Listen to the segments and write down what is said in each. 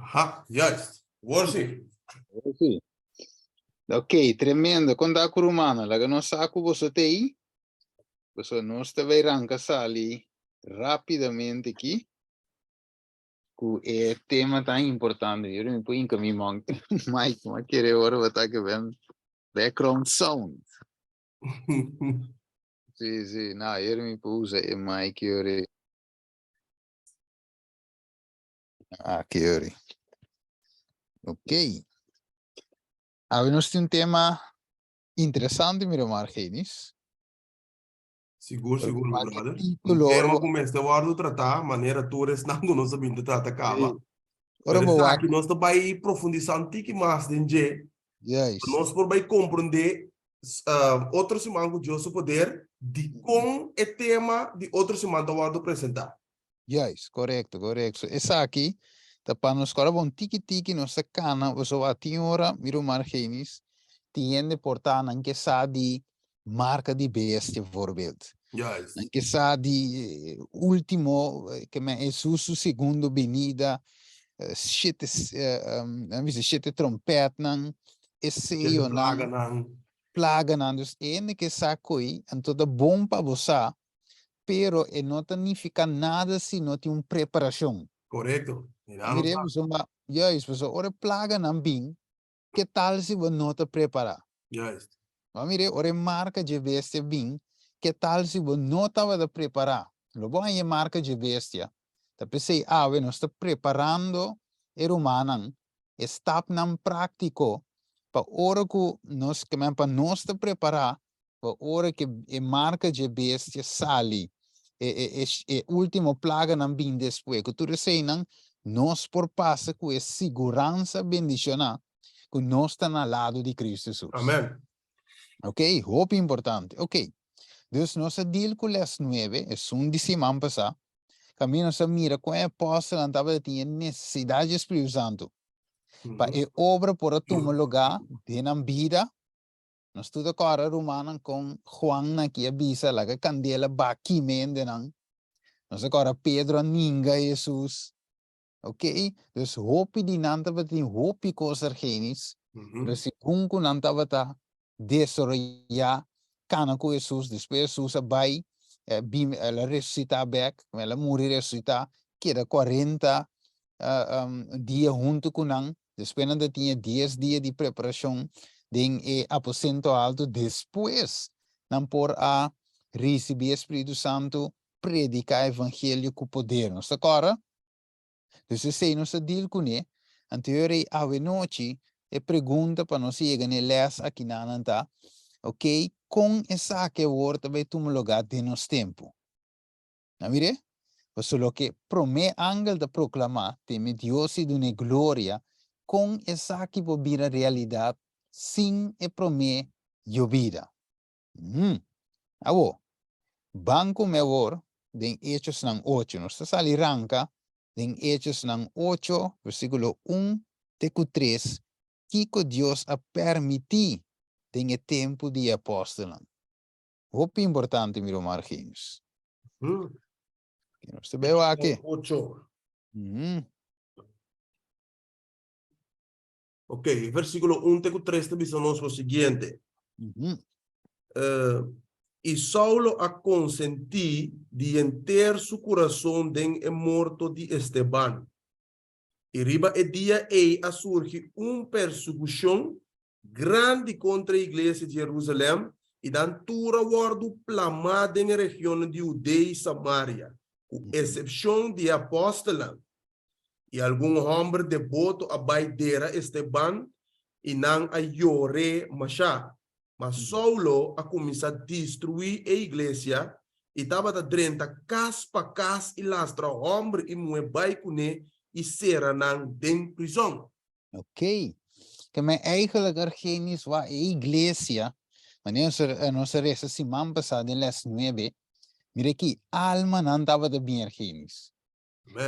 Ajá, juist. Worsie. Sí. Ok, tremendo. Quando a curumana, la que não saco você tem, você não está veranga sali rapidamente aqui, com é tema tão importante. Eu não põe em mim, Mike, mas querer agora botar que vem background sound. Sim, sim, não, eu me pus aí, Mike, eu que eu ok. Agora nós temos um tema interessante, meu Marquinhos. Seguro, seguro, meu brother. Um Título, tema como este, eu ando tratar, maneira toda, não nós sabemos tratar cala. ora, Mas boa, aqui nós também profundizando um pouco mais dentro, yes. nós por bem compreender outro semana que eu poder de como é tema de outro semana eu vou apresentar. Yes, correto, correto. Essa aqui, tá para nós agora bom tiki nossa cana, você vai ter hora, miro margenis, tiende portar não que sabe marca de bestia voorbeeld. Yes. Não que sabe último que me é su segundo venida, shit shit trompet não, esse Que eu plaga não não. plaga não, dus ene que sacoi, então tá bom para você. Pero não significa nada se não tem uma preparação. Correto. Mira, não Mire, tá. você vai, você ora plaga não bem, que tal se você não te preparar? Yes. Mas mire, ora marca de bestia bem, que tal se você não estava preparar? Lo bom é marca de bestia. Tá pensei, nós está preparando o humano, está não prático, para hora que nós que para nós te preparar, para hora que a marca de bestia sale, último plaga não bem depois, que tu sei não, nós por passa com a segurança bendicional, que nós está na lado de Cristo Jesus. Amém. Ok, hope importante. Ok, dus nossa deal com as 9, é um de semana passar, caminho se mira com a apóstolo andava tinha necessidade de Espírito Santo, para a obra por a tomar lugar, de na vida, nós tudo agora romano com Juan na que avisa lá que candela baqui mende não, nós agora Pedro ninga Jesus, ok, dus hope di nanta tem hope coisa genis, dus se kunku nanta bata desarrollar cana com Jesus, depois Jesus vai ela ressuscitar back, ela morrer ressuscitar, queda 40 dia junto com nang, depois ainda tinha 10 dias de preparação em aposento alto, depois não por a receber Espírito Santo, predicar evangelho com poder, não está agora? Dus eu sei, nós deal com ele, anterior a noite, e pergunta para nós chegar ne les aqui na nanta, ok, com essa que word vai tomar lugar de nos tempo. Não mire? Solo que prome ángel de proclamar, teme Deus e de glória, com essa que vai vir a realidade, sem e prome vida. Abo, banco me wor, den Hechos ng 8, nós está ali ranca, den Hechos ng 8, versículo 1, teco 3, que Deus a permitir den tempo de apóstolo. Hope importante, miro marginhos. Que nós te veo aqui. 8. Ok, versículo 1 teco 3 te dice o siguiente. Y Saulo a consenti de enter su corazón den el muerto de Esteban. Y riba el día a surgir persecución grande contra la iglesia de Jerusalén y dan tura guardo plamada en la región de Judea y Samaria, con excepción de apóstolos. Y algún hombre devoto a baidera Esteban y nan a llore masha. Mas Saulo a começar a destruir a igreja e estava a drenta casa para casa e lastra homem e mulher vai com ele e será nan den prisão. Ok. Que me eigenlijk Argenis wa a iglesia, wanneer nós resta semana passada em les 9, mire que alma não estava de bem Argenis.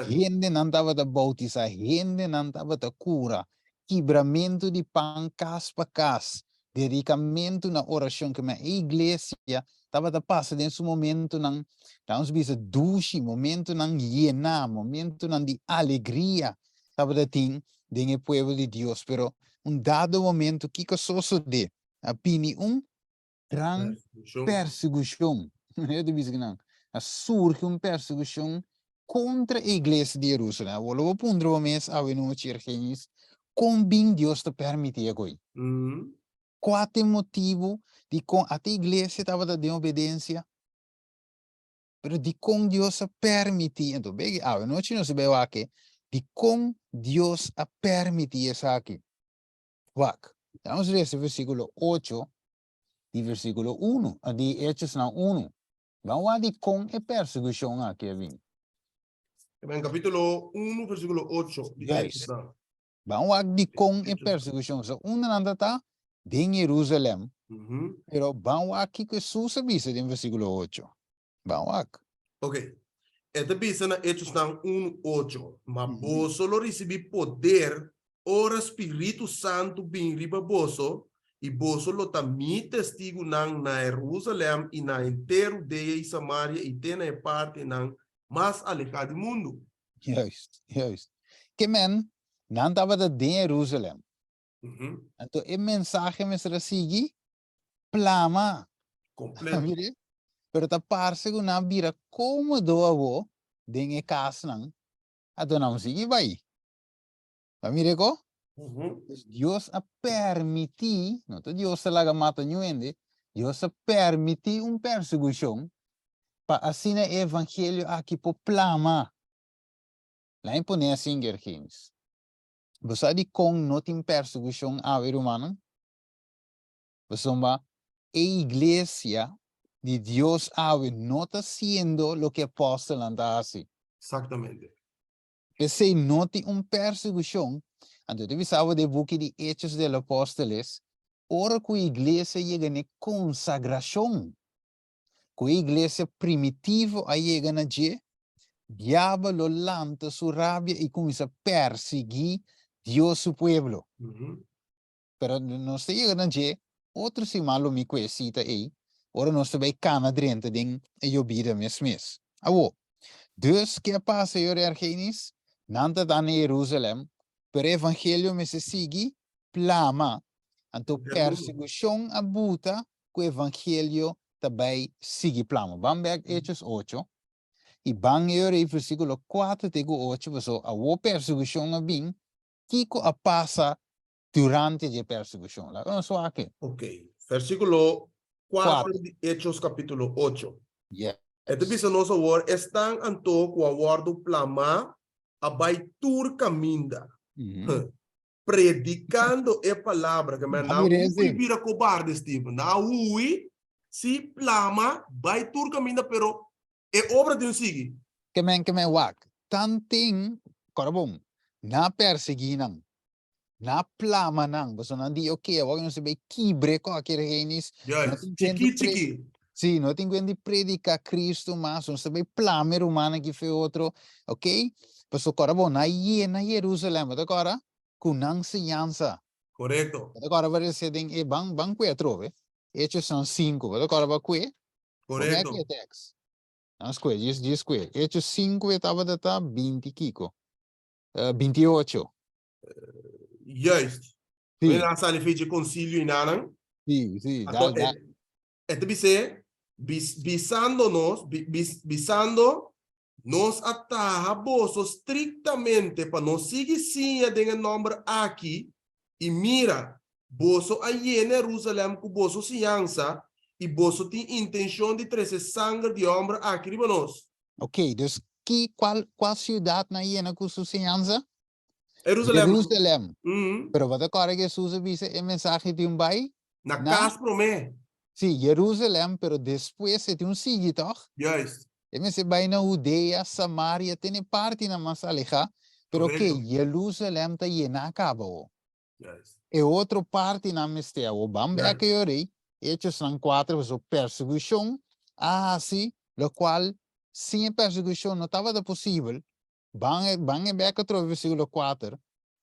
Gente não estava de bautizar, gente não estava de cura, quebramento de pão cas para cas, dedicamento na oração que a igreja estava de passar nesse momento não, estamos bisa duche, momento não llenar, momento não de alegria, estaba de tin en el pueblo de Dios, pero un dado momento, ¿qué cosa de? Apini gran persecución. Surge una persecución contra la iglesia de Jerusalén. Volvo pondre o mes a noche ergenis, con bien Dios te permitía hoy. ¿Cuál es el motivo de con a ti iglesia estaba de obediencia? Pero de con Dios permitía. Entonces, a noche no se ve aquí. De con Dios permitía esa aquí. Wak. Vamos a leer ese versículo 8 y versículo 1. De Hechos 1. Vamos a decir con la persecución aquí. En capítulo 1, versículo 8. Yes. Vamos a decir con la persecución. So, una anda está en Jerusalén. Pero vamos a que Jesús avisa en versículo 8. Vamos a. Ok. Esta visa na Hechos 1:8. Mas vos solo recebi poder, ora Espírito Santo bem riba vosso, e vos solo também testigo na Jerusalém e na inteira Judeia e Samaria e tem na parte na mais alejada do mundo. Juist. Que men, não estava de Jerusalém. Então, o mensagem me será seguir, plama. Completo. Pero ta parse ko na bira como do avo den casa nang ato na sige bay. Mire ko? Dios a permiti, no to Dios talaga mata nyuende, Dios a permiti persecución pa asina evangelio aqui po plama. La impone assim gerkins. Basa di kong notin persecución a ver humano. Basomba e iglesia de Dios no está haciendo lo que apóstol anda hace. Exactamente. Ese no tiene persecución. Entonces, visaba de buque de Hechos de los Apóstoles, ahora que la iglesia llega a consagración, que la iglesia primitiva llega a diablo lo lanta su rabia y comienza a perseguir Dios su pueblo. Pero no se llega a otro si malo mi cuecita ahí, ora nós também cana dentro de eu vida mesmo. Awo. Dus que passa eu ergenis, nanta dan Jerusalém, per evangelho me se sigue plama, anto persecução abuta que evangelho também sigue plama. Vamos ver Hechos 8. E bang eu versículo 4 tego 8, so awo persecução a bem, kiko a passa durante a persecução. Lá vamos só aqui. Ok. Versículo 4 de Hechos capítulo 8. Yeah. Este dice nosso word, están anto com a word plama a baitur caminda. Predicando a palavra que me não vira cobarde Steve. Não si plama baitur caminda pero é obra de sigue. Que men wak. Tanting korabong na perseguinan. Na plama nang basta nandi okay wag no sabi kibre ko akirenis chiki sì no tengo di predica Cristo mas no sabi plame romana que foi outro okay basta korabo na Jerusalém tá agora kunang siyansa correto tá agora vai ser ding e bang que trove Hechos são 5 tá agora vai que correto como é que é text nas que diz que Hechos 5 estava data 20 kiko 28 juist. Sì. Nella sala fece concilio in Anan. Sì. E dice, visando nos ataja boso strictamente para nos seguir en el nombre aquí y mira, boso allí en Jerusalén con boso cianza y boso tiene intención de traer sangre de hombre aquí ribanos. Ok, dus qual ciudad na iena com sua cianza? Jerusalém. Pero wat agora Jesus avisa a mensagem de bai? Na casa promé. Sim, Jerusalém, pero depois se tem sigue, toch? Yes. E me se vai na Judeia, Samaria, tem parte na mais aleja, pero que Jerusalém tá iena acaba. Yes. E outra parte na mistério, o bambe que eu rei, Hechos 4, so perseguição, assim, lo qual, sem perseguição não estava possível. Bang back outro versículo 4.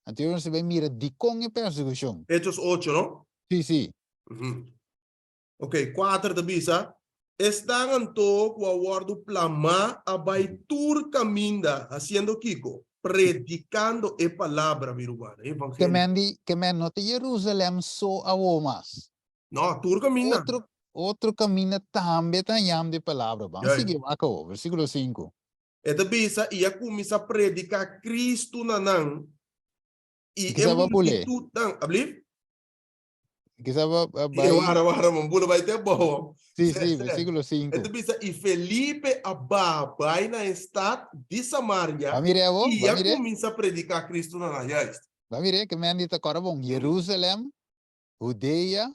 Então você vai mirar de com a perseguição. Hechos 8, não? Sim. Ok, 4 de bisa. Están anto com a word plama a baitur caminda, haciendo kiko. predicando a palavra, meu irmão, evangelho. Que men no te Jerusalem so awomas. Não, tudo caminha. Outro caminho também tem de palavra. Vamos Yeah. seguir aqui, versículo 5. Esta bisa ia começar a predicar Cristo nanang e Que é sabe pule? multitud nang, abli? Que sabe E vai? wara mambula vai ter bom. Sim, versículo 5. Esta bisa e Felipe vai na estado de Samaria Vamos ver, e ia vamos ver. começar a predicar Cristo nanang. Yes. Vamos ver que men dita corabong Jerusalem, Judea,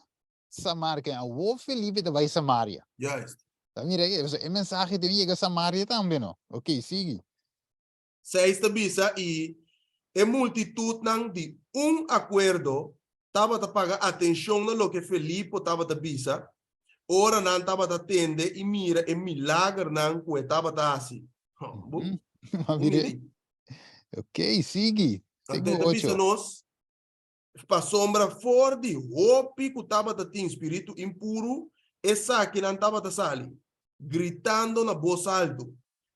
Samaria. O Felipe te vai Samaria. Yes. Vamos ver, a mensagem tem chega a Samaria também, não? Ok, sigue. Esta bisa e é multitud nang de acordo estava a pagar atenção no lo que Felipe estava a bisa. Ora não estava a atender e mira e milagre não que estava a assim. Vamos ver. Ok, sigue. Até Segundo a bisa 8. nós para sombra forte, hopi que estava a ter espírito impuro, essa que não estava a sair, gritando na voz alto.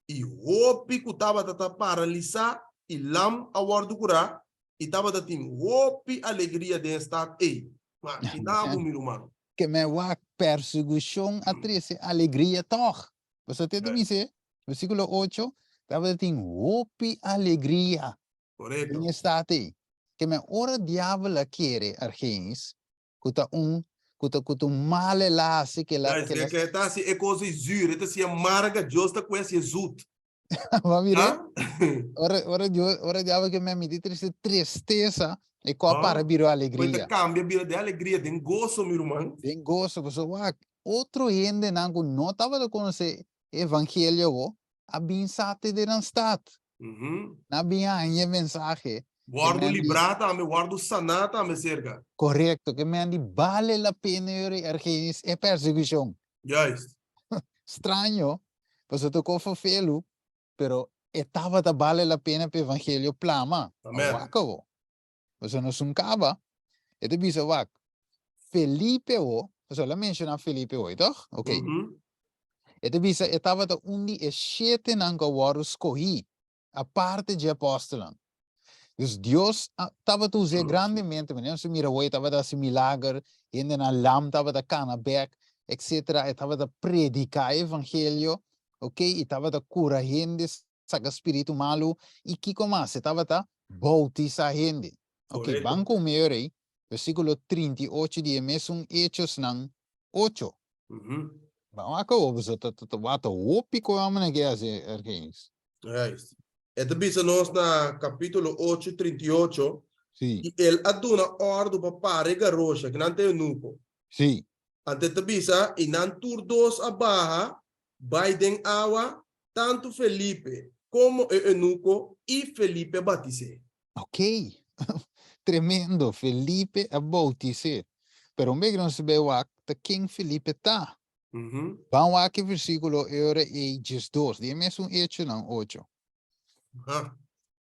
E hopi que estava a paralisar e lam a guarda curar, e estava a ter hopi alegria de estar aí. Mas que não, meu irmão. Que me wak persecução atrese alegria toch. Você tem que dizer, versículo 8, estava tem hope alegria. Correto. Em estate. Que me ora diavolo quer argenis, kuta male la se que la Que está assim, é coisa zura, está assim, amarga, justa com esse zut. Va mire, ora diavolo que me amiti tristeza e qua para biro alegria. Então cambia bira de alegria, de gozo, meu irmão. Den gozo, pues wak outro gente nango não tava de conhecer evangelho a binsate de nan stat. Na binha a mensagem. Guardo librata, me guardo sanata, me cerca. Correcto, que me andi vale la pena ergenis e persecução. Yes. Estranho, pues eu tocou fofelo, pero estava da vale la pena pe evangelho plama. Amen. Wako. Pues não suncava. E te bisa wak. Felipe o, pues ela menciona Felipe o, toch? Ok. E te bisa estava da undi e 7 nanga waru escolhi a parte de apóstolos. Dus Deus estava a usar grandemente, mas se mira hoje estava a dar milagre, ainda na lam estava a canabek, etc. Estava a predicar o evangelho, ok? E estava a curar gente, saca espírito malo, e que mais? Estava a bautizar gente. Ok, banco meu aí, versículo 38 de mesmo Hechos não 8. Vamos acabou, você tá o pico a mana que é ergens. É isso. Esta bisa nós na capítulo 8, 38, Sim. e ele aduna ordem para paregar roxa, que não tem nuco. Sim. Ante esta bisa, e não turdos a barra, Biden awa, tanto Felipe como o eunuco e Felipe batize. Ok. Tremendo. Felipe a bautizar. Pero um não se vê quem Felipe tá. Vamos aqui versículo era e 2. De mesmo hecho não 8.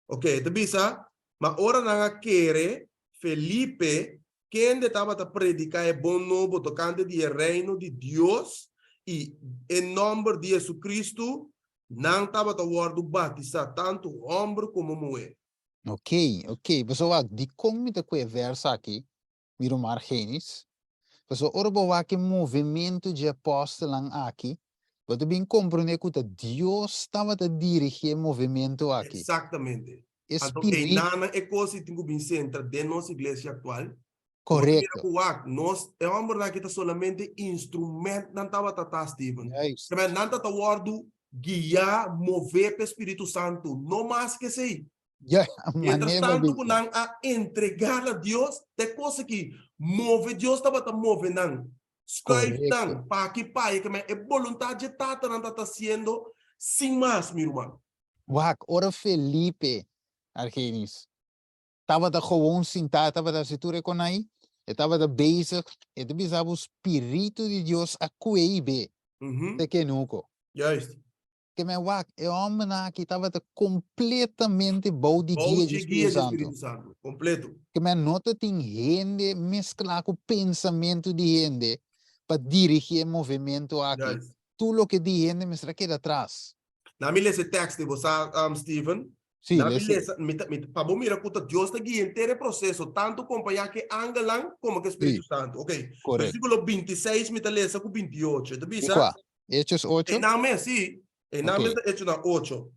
Ok, esta bisa, mas ora não quer Felipe, quem estava a predicar é bom novo tocante do reino de Deus e em nome de Jesus Cristo, não estava a word batizar tanto homem como mulher. Ok. Pessoal, de como te que verso aqui, miro margenis. Pessoal, ora que movimento de apóstolos aqui, você bem compreender que Deus estava a dirigir o movimento aqui. Exatamente. Espírito. Então, é coisa que tem que centrar de nossa igreja atual. Correto. Nós é homem que está solamente instrumento, não estava a tratar Steven. Também não está a word guiar, mover para o Espírito Santo, não mais que sei. Entretanto, quando a entregar a Deus, tem coisa que move, Deus estava a mover, não. Escreve, não, para que pai, que é vontade de tata, não está sendo, sem mais, meu irmão. Ora Felipe, Argenis, estava a gewoon sentar, estava a cintura com aí, estava a bezig, e o Espírito de Deus a cuibe, de que nunca. Juist. Que me é homem que estava completamente bom de guia de Espírito Santo. Completo. Que me nota tem gente mesclar com o pensamento de gente para dirigir o movimento aqui. Tudo o que de gente me será que atrás. Na minha esse texto de você, Steven, Sí, Na le sé. beleza, para vos mira que Dios está guiando el proceso, tanto compañía que angelan como que Espíritu Sí, Santo. Ok, correcto. versículo 26, me lesa con 28. ¿Te ¿Y visa? cuál? Hechos 8. En mes, sí, en Ok. mes de hecho na 8.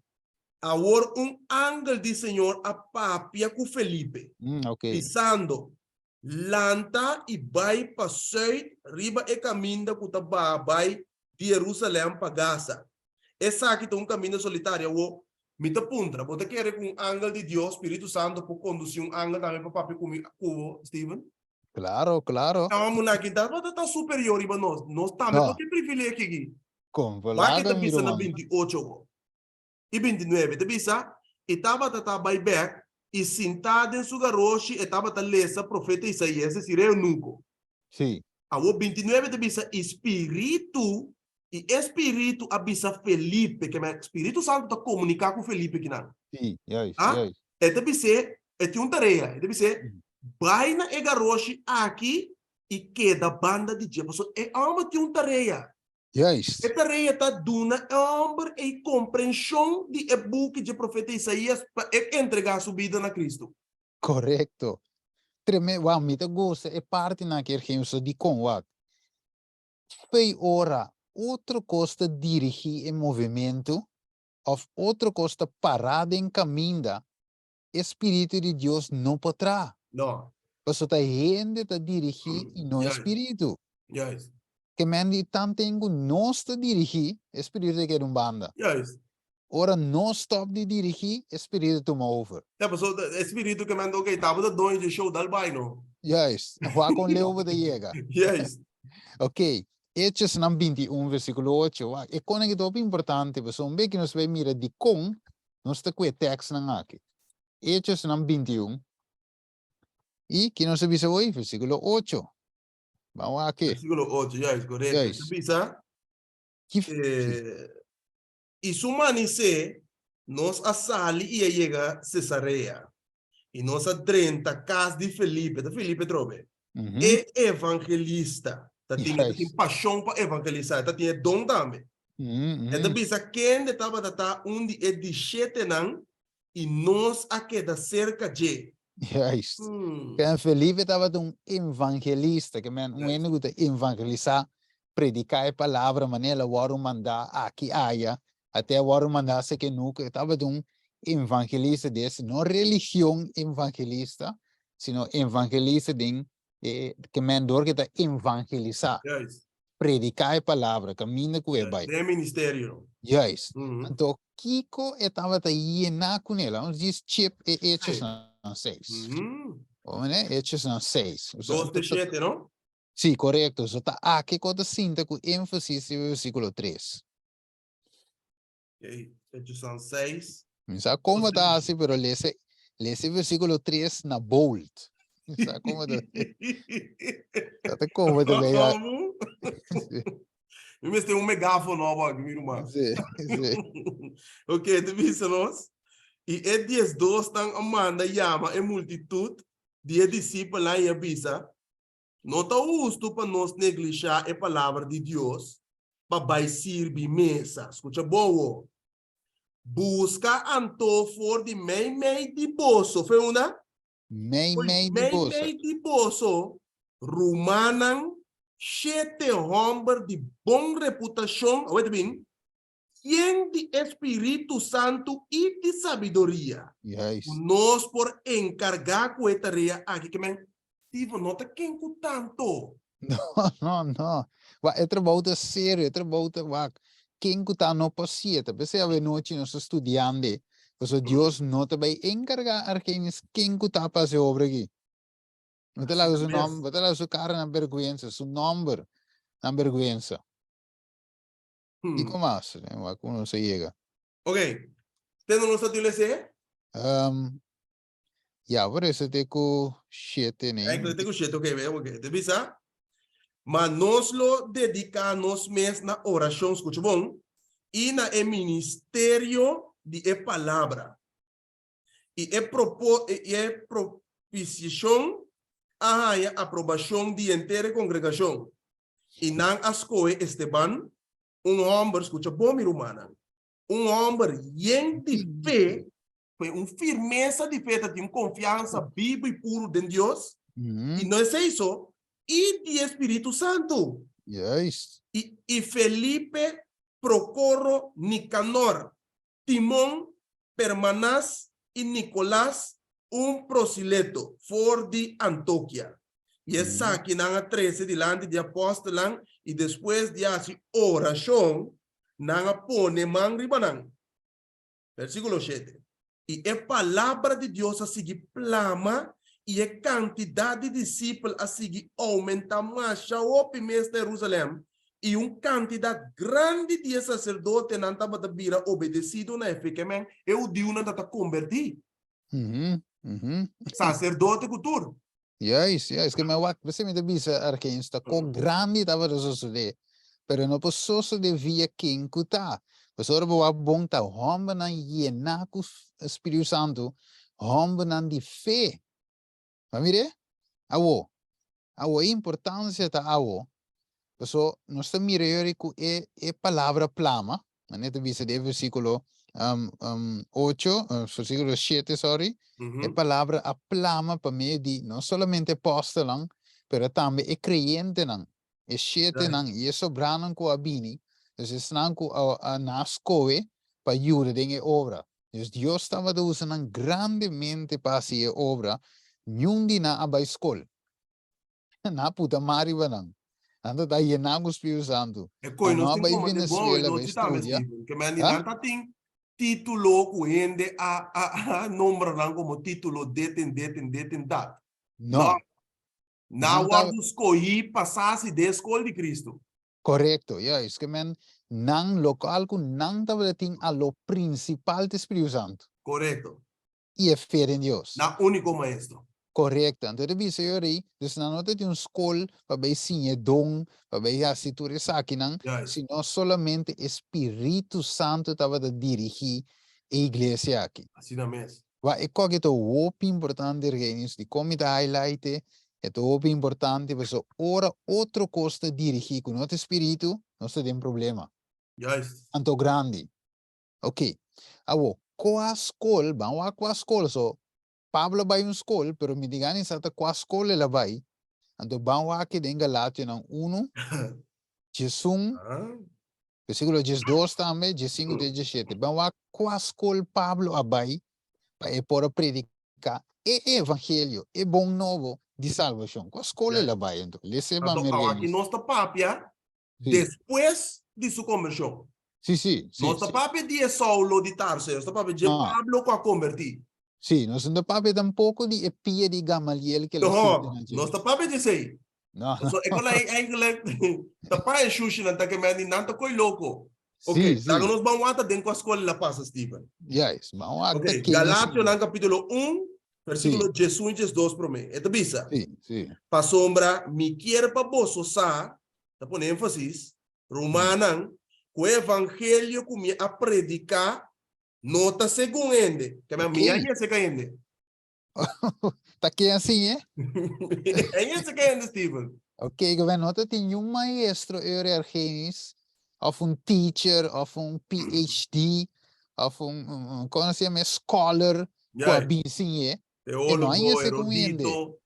Ahora un ángel del Señor apapia con Felipe, Ok. pisando, lanta y vai pasei, riba e caminda que vai de Jerusalém para Gaza. Essa aqui tem um caminho solitário, o mita puntra, você quer com um ángel de Deus, Espírito Santo, para conduzir um ángel também para papi comigo, Steven? Claro, claro. Então, vamos aqui, tá superior, iba nós também, No, porque privilégio aqui. con Vai que Volaga tá pensando na Miruman. 28, e 29, tá pensando? E estava vai back, e sentado em sua garoche, e estava lesa profeta Isaías, esse é o nunca. Sí, A 29 tá pensando, espírito, e espírito avisa Felipe, que o Espírito Santo está comunicar com Felipe aqui, não. sí, yes, Ah? yes. Deve ser, é uma tarefa, deve ser, Mm. vai na garoche aqui, e queda banda de Jefferson, é uma tarefa. Yes, Esta rei está dando homem e compreensão de o book de profeta Isaías para entregar sua vida na Cristo. correcto. Wow, mita gusta e parte na que so di con wak. Fei ora, outro costa dirigir em movimento, of outro costa parada em caminho, Espírito de Deus não potrá. No, Paso ta gente ta dirigir e não yes, Espírito. yes, Que men di tan tengo nós ta dirigir, Espírito que um banda. yes. Ora não stop de dirigir, Espírito toma over. Ja, pessoal, o Espírito que mandou que estava da dois de show dal baino. Yes, wa con leuwe de llega. Yes. Ok, Hechos nam 21, versículo 8. Wa, e con que top importante, pues un que nos ve mira di con, nos te que text nang aqui. Hechos nam 21. E que nos avisa hoy, versículo 8. Vamos aqui. Versículo 8, yes, correcto. Yes. Bisa, Que, sí. e su manice nos asali e llega a Cesarea. E nos a 30 casa de Felipe trobe. É evangelista. Tá tinha Yes. paixão para evangelizar, tá tinha dom também. É da bisa quem estava da onde é de chetenan e nós aqui da cerca de. Yes. Que Felipe estava um evangelista, que men um Yes. ene que evangelizar, predicar a palavra, maneira o mandar aqui aia, até o mandar se que nunca estava um evangelista desse, não religião evangelista, sino evangelista de que men dor que está evangelizar, Yes. predicar a palavra, caminha com ele vai. É ministério. Yes. Então Kiko estava aí na com ele, vamos dizer chip e hechos não 6. Né? Hechos não 6. 2 de 7, não? Sim, correto. Só tá aqui quando sinta com ênfase no versículo 3. Ok, Hechos são 6. Sabe como está assim, pero lese versículo 3 na bold. Sabe como está? Sabe como está bem? Como? Eu tenho megáfono aqui, meu irmão. Sim, sim. Ok, tu viste nós? E é 10 dos estão amando chama é multitud de discípulos lá em Abisa. Não está justo para nós negligenciar a palavra de Deus para servir mesa. Escuta boa. Busca anto for de mei de bolso. Foi uma? Mei de bolsa. Mei de bolso. Rumanan 7 homens de boa reputação. Ouvete bem? Quem de Espírito Santo e de sabedoria. Yes. Nós por encargar com a tarefa aqui que men tipo nota quem com tanto. Não. É trabalho sério, é trabalho quem que está no paciente. Percebe a noite nós estudando, pues Deus não te vai encargar a quem que está para fazer obra aqui. Não te lá seu nome, não te lá sua cara na vergonha, seu nome na vergonha. E como assim, né? Como não se chega? Ok. Tendo nossa TLC? Ja, por isso tem que 7, né? É que tem que ser, ok. Te visa? Mas nós lo dedicamos mês na oração, escute bom, e na ministério de palavra. E propiciação a aprovação de inteira congregação. E não escolhe Esteban, homem, escuta bom, minha irmã, homem de fé Foi firmeza de fé, tem confiança viva e puro em Deus. E não é isso. E de Espírito Santo. Juist. E Felipe, Procoro, Nicanor, Timón, Permanaz y Nicolás, proseleto, for de Antioquia. Y esa aquí nanga 13 delante de apóstolos y después de hacer oración, nanga pone man ribanan. Versículo 7. Y es palabra de Dios así que plama y es cantidad de discípulos así que aumenta más en Jerusalén. Y cantidad grande de sacerdotes não estava da bira obedecido na efetivamente eu digo não está convertir sacerdote cultura. Yes, que me wat você me bisa arqueins ta ko grande tava so de pero no posso so de via king kuta pessoa boa bom ta homem na yena ku Espírito Santo homem na de fé mire awo importância ta awo pessoa nós está mirando ku e palavra plama né te bisa de versículo 8 versículo 7 sorry a palavra aplama para meio de não somente apóstolo, pero também é crente não, é sete não, e é sobrano com a bini, então estão com a nascoe para ajudar em obra. Então Deus estava usando grandemente para essa obra, nenhum dia na aba escola, na puta mariva não. Ando da yena com o Espírito Santo. É coisa não nós temos Venezuela, não estudar, que me ainda tem título que ainda a nombrar como título deten dat. Não. Na hora de escolher passasse da escola de Cristo. Correcto, isso que men nang local ku nang tableting a lo principal do Espírito Santo. Correcto. E é fé em Deus. Na único maestro. Correcto. Então, de bisa yori, dus na nota de escola para bem sim dom, para bem a situação aqui não, sino solamente Espírito Santo estava a dirigir a igreja aqui. Assim na mesa. Wa iko kito wop importante reis de como da highlight é wop importante, mas ora outro costa dirigir com outro espírito, nós tem problema. Yes. Anto grande. Ok. Awo, qual escola, vamos a qual escola so Pablo vai escola, pero me digani sa qual escola ela vai. Anto vamos aqui em Galátia não 1 Jesus versículo 12 também, 15 e 17. Vamos a qual escola Pablo vai para por predicar e evangelho, e bom novo de salvação. Qual escola ela vai então? Aqui nossa papia depois de sua conversão. Sim. Nossa papia de Saulo de Tarso, nossa papia de Pablo com a convertir. Sim, nossa papia tampouco de Epia de Gamaliel que não, nossa papia de sei. Não. So eko lá eigenlijk tapay sushi nanta que me nanta coi louco. Ok, tá nós vamos até dentro da escola la passa Steven. Yes, vamos até okay. Galátia no capítulo 1, versículo 18 e 12 para mim. Eta bisa. Sim. Pa sombra mi quiere pa boso sa, tá pone ênfasis, romanan, o evangelho que me a predicar nota segundo ende. Que me minha é se caende. Tá aqui assim, É esse caende, Steven. Ok, governo, nota tem maestro Argenis, of teacher, of PhD, of como se chama, scholar, com a BC, teólogo, erudito,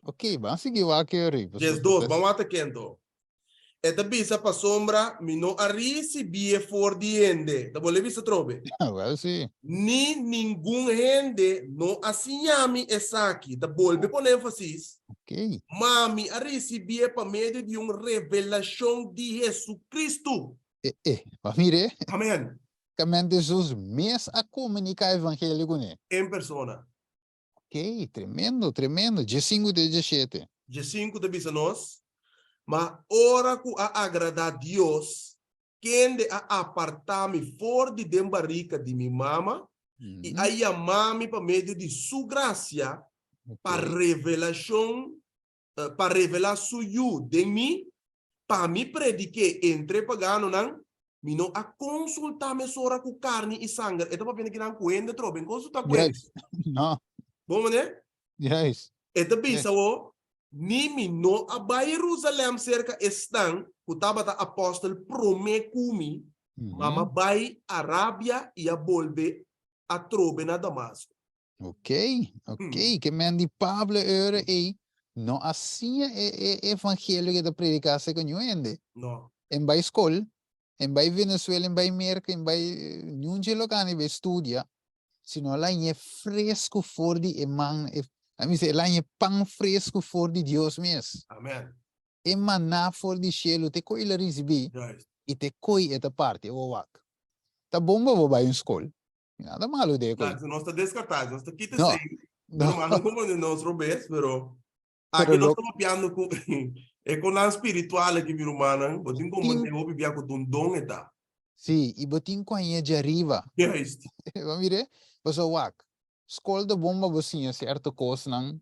ok, vamos seguir aqui, yes, dos, vamos até quento. Esta bisa pa sombra, mi no recebi for diende. Da bole vista trobe. Well, sim. Ni ninguém gente no assinhami essa aqui. Da bole com ênfasis. Ok. Mami a recebi por meio de revelação de Jesus Cristo. Mire. Amém. Caminho de Jesus mesmo a comunicar o evangelho com ele. Em persona. Ok, tremendo. 15 de 17. 15 de bisa nós. Mas ora que a agradar a Deus, quem de a apartar-me fora de dembarica de minha mama, e aí a mami para meio de sua graça, para revelação, para revelar suyo de mim, para me predicar entre pagano não, me não a consultar-me sobre com carne e sangue. Então para ver que não coende trobe, consultar com ele. Não. Bom, né? Yes. Então bisa o Nimi no aba Jerusalém cerca estão, o tabata apóstolo promekumi, mama vai Arábia e a volve a trobe na Damasco. Ok, ok. Que men die Pablo ere no hacía evangelio que te predicase con yo ende. No. En bij school, en bij Venezuela, en bij Merk, en bij Nunje Locani, bij studia, sino la je fresco voor die man, a mí se la je pan fresco voor die Dios mes. Amen. E maná voor die cielo, te koi la risibi, Juist. e te koi eta parte, o wak. Ta bomba bo bij een school. Nada malo de koi. Claro, no está descartado, no está quita No, sem. no, Pero mano como de nosotros ves, pero pero aqui nós lo estamos piando com é com a espiritual que vira humana, botin como tin, de hopi bia com um dom eta. sí, y botin kwa je arriba. Juist. Mire, was o wak. School de bomba bosinha certo coisa não.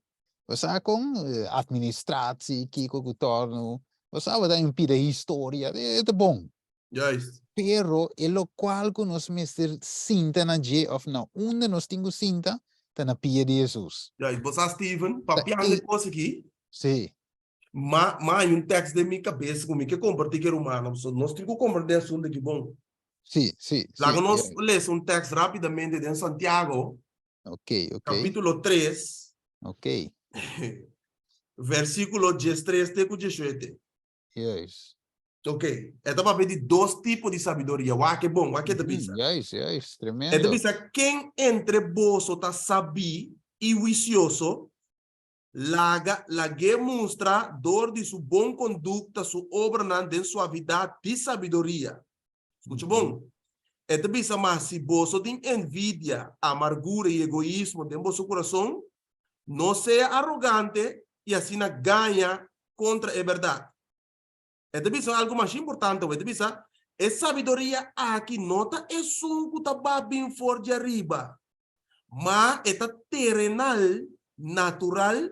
Você com administratie, kiko gutorno. Você vai dar impide história, é bom. Juist. Pero é lo qual que nós mestre sinta na je of na onde nós temos sinta, tá na pia de Jesus. Juist. Você Steven, Tá papiando coisa aqui, sim, mas um texto de minha cabeça comigo que compartilhar humano, nós temos que compartilhar assunto aqui bom. sim, sim, Lá sim. nós lemos um texto rapidamente de Santiago, Ok, ok, capítulo 3, ok. versículo 13 até 18. Yes. Ok, então vai pedir dois tipos de sabedoria. O que é bom, o que é de bisa. Yes, É tremendo. de bisa, quem entre vós está sabi e vicioso, laga mostra dor de sua boa conduta, sua obra de suavidade de sabedoria. Escute bom? É de bisa, mas se vós tem envidia, amargura e egoísmo dentro do seu coração, não seja arrogante e assim ganha contra a verdade. É de bisa algo mais importante, é de bisa, é sabedoria aqui nota é sunco tá bem for de arriba, mas é terrenal, natural,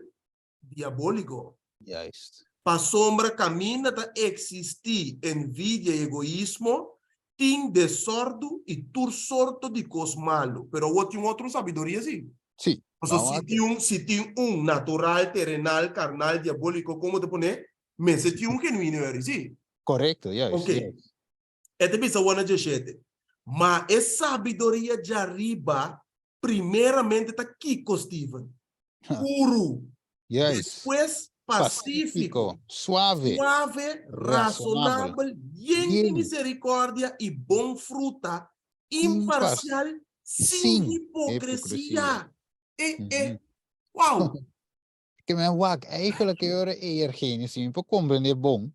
diabólico. Yes. Pa sombra caminha tá existir envidia e egoísmo, tem desordo e tur sorto de cos malo, pero outro sabedoria sim. Sim. Então, se tem um natural, terrenal, carnal, diabólico, como te pone? Mas se tem um genuíno, sim. Correcto, yes. Ok. Yes. É de bisa wana de mas essa sabedoria de arriba, primeiramente tá Kiko Steven. Puro. Yes. Depois pacífico. Suave. Suave, razonável, Bien. de misericórdia e bom fruta, Imparcial. imparcial, Sin sem hipocrisia. Mhm. Uau! Que men wak eigenlijk eure ergene sim po compreender bom.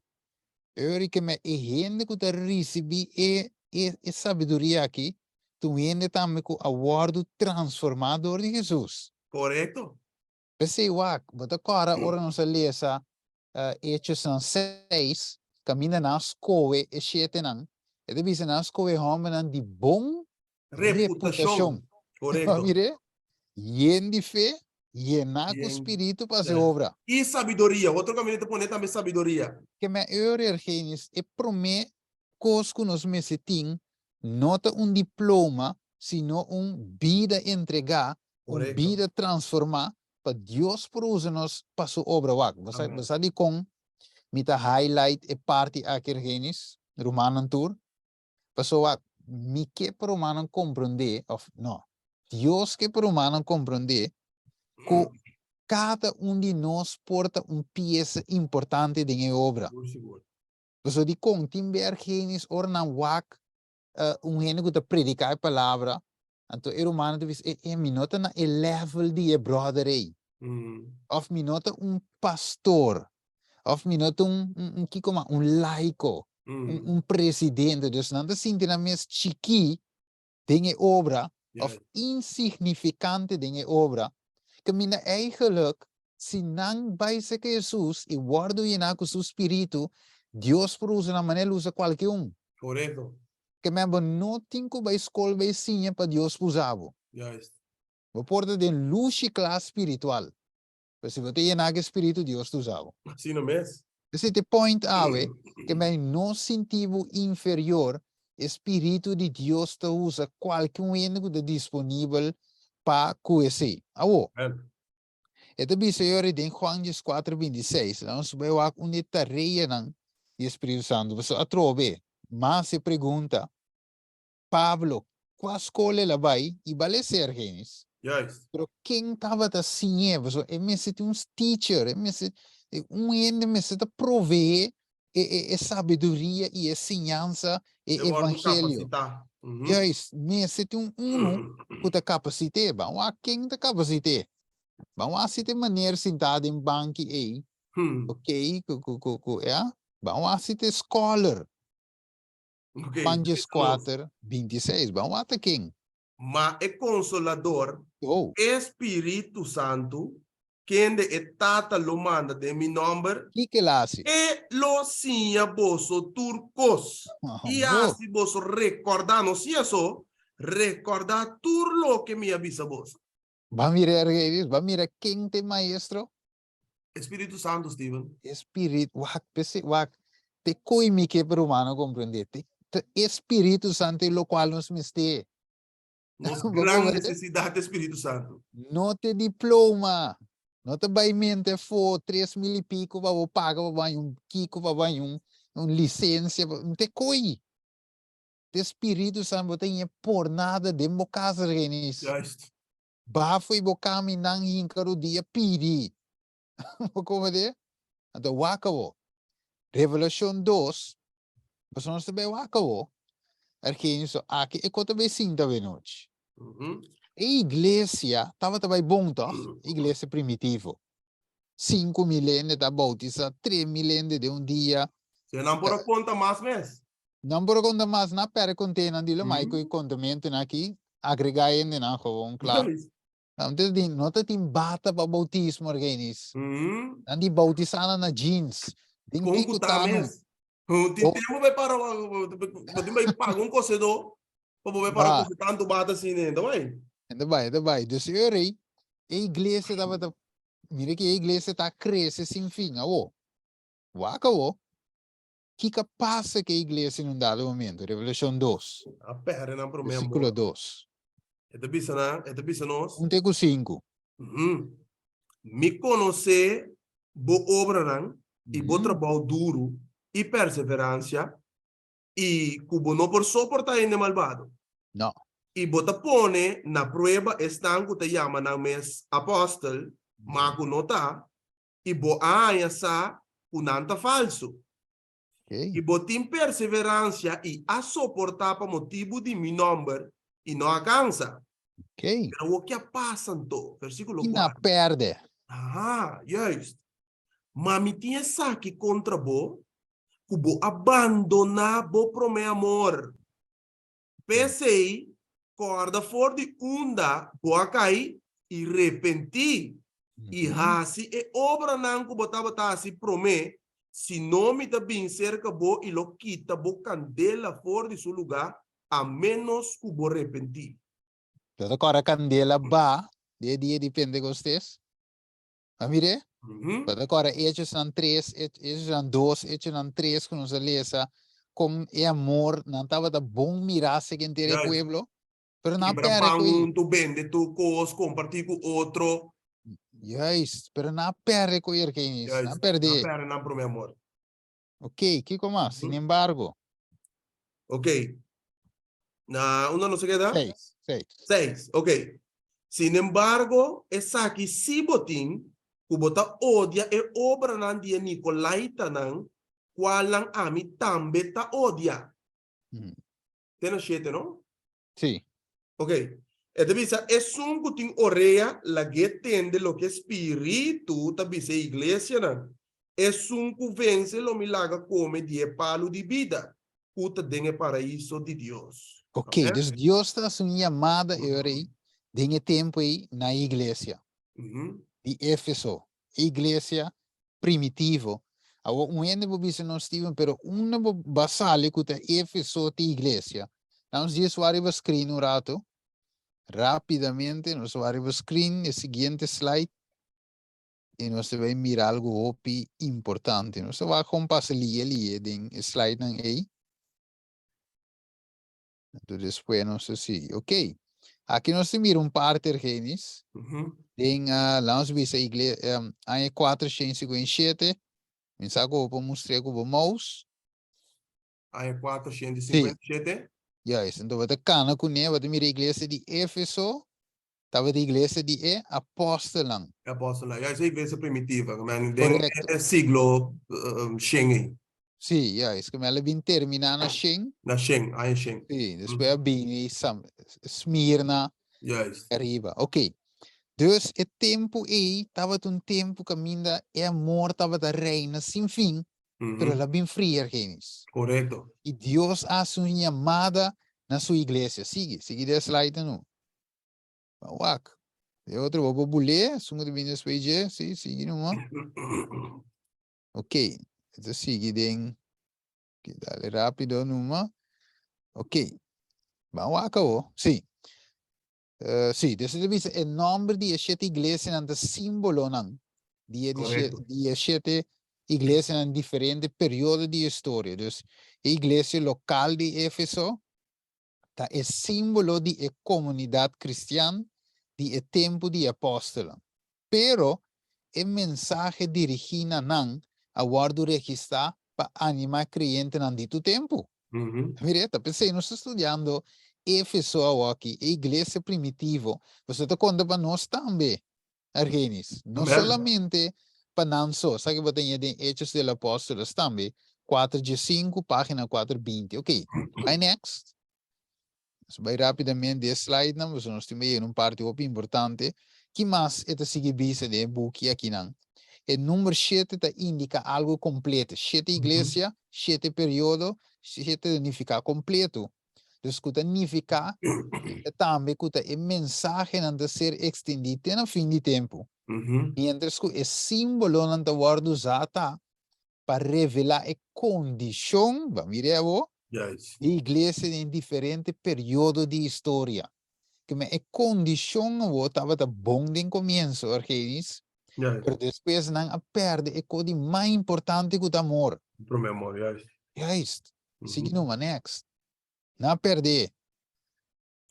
Eure que me ehende ku ta risibi sabedoria aqui. Tu ende também com a word transformador de Jesus. Correto? Pensei wak, bota agora ora não se lesa Hechos 6, caminha na escola e 7 não. E depois na escola homem de bom reputação. Correto. Mire, yen de fé, llenar com o Bien. espírito para fazer obra. E sabedoria. Outro caminho te pone também sabedoria. Que me eurer genis e prome cos que nos mesetim, nota diploma, sino vida entregar, Correcto. vida transformar, para Deus produzir-nos para sua obra. Você di com, mita highlight e parte aqui genis, Romanan Tour, para mi que para Romanan compreender, of no, Deus que para Romanan compreender, que cada de nós porta peça importante de obra. Pues die kon timber genis ornan wak gene que te predicar a palavra. Então era humano te vis minota na level die brother ei. Of minota pastor. Of minota que como laico. Presidente. Dus não te sinta na mes chiqui dinge obra. Of insignificante dinge obra. Que mina eigenlijk se não vai ser que Jesus e guardo je na com seu espírito Deus usa na maneira usa qualquer Correto. Que mesmo não tem que vai escola vai sim para Deus usar. Yes. O porta de luz e classe espiritual. Mas se você tem naquele espírito Deus usava. Assim não mesmo. Esse é o point ave que me não sentivo inferior espírito de Deus te usa qualquer que está disponível para conhecer. Awo. Ito bisa yun din Juan 4:26. Nós vemos onde tareia ng Espírito Santo. So atrobe, mas se pergunta, Pablo, qua escola la vai, e vale ser, genis. Juist. Pero quem estava assim, so, é mesmo um teacher, é mesmo ende mesmo te prover sabedoria e ensinança e De worden evangelho. capacitado. Uhum. Juist, mesmo uno que te capacite, vamos a quem te capacite. Vamos a ter maneira sentado em banco aí, ok, é? Vamos a ter scholar, Ok. Panges Vamos. 4, 26, vamos a ter quem? Mas é consolador, Oh, Espírito Santo, quem de etata lo manda de mi nombre, que lá assim? e lo sinha boso turcos. E Bro, assim boso recordar, não se isso, recordar turlo que me avisa boso. vamos mirar quem te maestro? Espírito Santo, Steven. Espírito, wak, te coi me que para humano compreender. Te Espírito Santo, lo qual nos miste. Nos Vamos gran ver? necessidade do Espírito Santo. Não te diploma. Não te vai mente for 3.000 e pico para você pagar para kiko para licença. Não te coi. Te Espírito Santo tem por nada de casa renis. Juist. Bafo e boca me nang hinkaro dia piri. Como de? Então wakabo. Revelation 2. Mas nós também wakabo. Arquenis aqui e quanto bem sim da noite. Uhum. A igreja estava também bom, toch? Igreja primitivo. 5 milênios da bautiza, 3 milênios de dia. Se não por conta mais mês. Não por conta mais na pera contém dilo mais que Uhum. contamento aqui, agregar ainda na gewoon, claro. Juist. Não tem bata para bautismo, organis. Uhum. Não tem bautizana na jeans. Tem Com que cutar estar no. mês. Tem tempo vai para vai pagar um cocedor para poder para Bah, cocer tanto bata assim, né? Então vai. ainda vai. Dus eu rei, a igreja estava, mira que a igreja está crescendo sem fim, avô. Waka, avô. Que passa que a igreja em um dado momento? Revelação 2, A perna não para mim versículo amor. 2. É de bisa na, é de bisa nós. 5. Uhum. Me conhecer bo obra não e bo trabalho duro e perseverança e cubo não por soportar ainda malvado. No. E bota pone na prueba estão que te chama na mes apóstolo, mas nota e bo anya sa unanta falso. E Ok. botim perseverança e a suportar para motivo de mi nome e não alcança. Ok. Pero o que passa então? Versículo E na 4. perde. Ah, juist. Mas me tinha saque contra bo, que bo abandonar bo pro meu amor. Pensei, corda for de unda, bo a cair e repenti. E assim, e obra não que botava assim pro mim, se não me tá bem cerca bo e lo quita bo candela fora de seu lugar, a menos que bo repentir. Pero agora candela ba, dia de Pentecostes. A mire? Pero agora Hechos são 3, Hechos são 2, Hechos são 3, que nos lesa, com e amor, não estava da bom mirar se que inteiro pueblo. Pero na Quebra perde pão, coi. tu vende tu coisa, compartilha com outro. Yes, pero na perde coi erkenis, na Não perde. pera, não pro meu amor. Ok, que como? Sin embargo. Ok. Na, uno no se queda. 6. 6. Ok. Sin embargo, essa aqui, se botim, que bota odia e obra nan dia Nicolaita nan, qualang ami tambe ta odia. Tem 7, não? Sim. Ok. Então, é um que tem orelha, la que entende lo que espírito, também se igreja, não? É um que vence lo milagre como de palo de vida. Puta dengue paraíso de Deus. Ok, dus Deus está sua chamada aí, tem tempo aí na igreja de Éfeso, igreja primitivo. Um ainda vou dizer não Steven, pero uma basale que é Éfeso de igreja. Então, dias vai screen um rato, rapidamente, nós vamos screen o seguinte slide e nós vamos mirar algo opi importante. Nós vamos compassar ali, den slide aí. Então, depois, não sei se, ok. Aqui nós temos parte, genis. Tem, vamos ver se a igreja, aí 457. Mensago, vou mostrar com o mouse. Aí 457. Juist. Então, wat kan com né, wat mira a igreja de Éfeso, estava a igreja de apóstolos. Apóstolo, ja, is a igreja primitiva, man. Den Correcto. siglo Schengen, Sí, juist. Como ela vem terminar na Shen, na Schengen, aí Schengen. sim, depois vem Smyrna, Juist. arriba. Ok. Dus het tempo aí, estava um tempo que ainda é amor, estava da reina sem fim, pero ela bem fria, Genis. Correcto. E Deus faz uma chamada na sua igreja. Sigue de slide não. Wak. De outro, vou bulé, sungo de vinhas PG, sim, sigue não. Ok. Então sigue den, que dale rápido não. Ok. Vamos acabou. Sim. Sim, desse dice o nome de sete igrejas é o símbolo não. Correcto. De sete igrejas em diferentes períodos de história. Dus, a igreja local de Éfeso é símbolo de comunidade cristã de tempo de apóstolo. Pero o mensaje dirigido não a guardo registrar para animar crente em dito tempo. Mire, tá pensei, nós estudando Éfeso aqui, a igreja primitiva, você está contando para nós também, Argenis, não Amen. solamente para nós só, sabe que você tem em Hechos dos Apóstolos também, 4:5, página 4:20, ok, vai next. So, vai rapidamente esse slide, não, nós temos aí parte importante, que mais é a seguir bisa de book aqui não. O número 7 indica algo completo. 7 igrejas, 7 período, 7 significa completo. Dus que significa também que o mensagem não deve ser extendido no fim de tempo. Mientras que o símbolo não deve ser usado para revelar a condição, vamos ver agora, Yes. de igreja em diferentes períodos de história. Que a condição estava bom de começo, Argenis, Yes. pero depois não perde a coisa mais importante que o amor. Pro meu amor, yes. Juist. Sigue numa next. Não perder.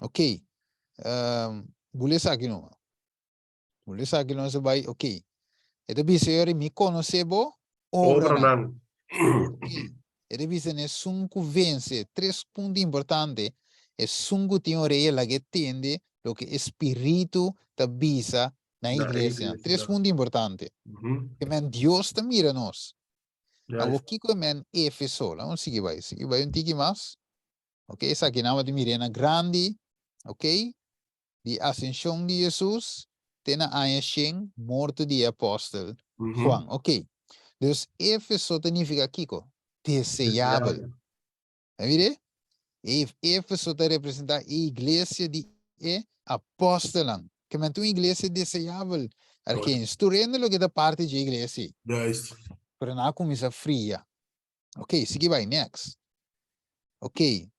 Ok. Bulesa aqui numa. Bulesa aqui numa vai, ok. Ito bisa me conhecebo obra Obra na. não. Ok. Ito bisa ne sunku vence. 3 pontos importantes. É sunku teoria la que tende lo que espírito da bisa na Na igreja. 3 igreja. pontos importantes. Que men Deus te mira nos. A Yes. aqui que men Éfeso. Vamos seguir vai. Seguir vai tiki mais. Ok. Essa aqui na de Mirena Grande. Ok. De ascensão de Jesus. Tena aia morto de apóstolo Juan. Ok. Dus Éfeso significa Kiko, desejável. ¿Viste? Éfeso te representa a igreja de apóstolos. Que é uma igreja desejável. Arquenes, tu rende lo que da parte de igreja. Yes. Pero não começa fria. Ok, sigue vai, next. Ok.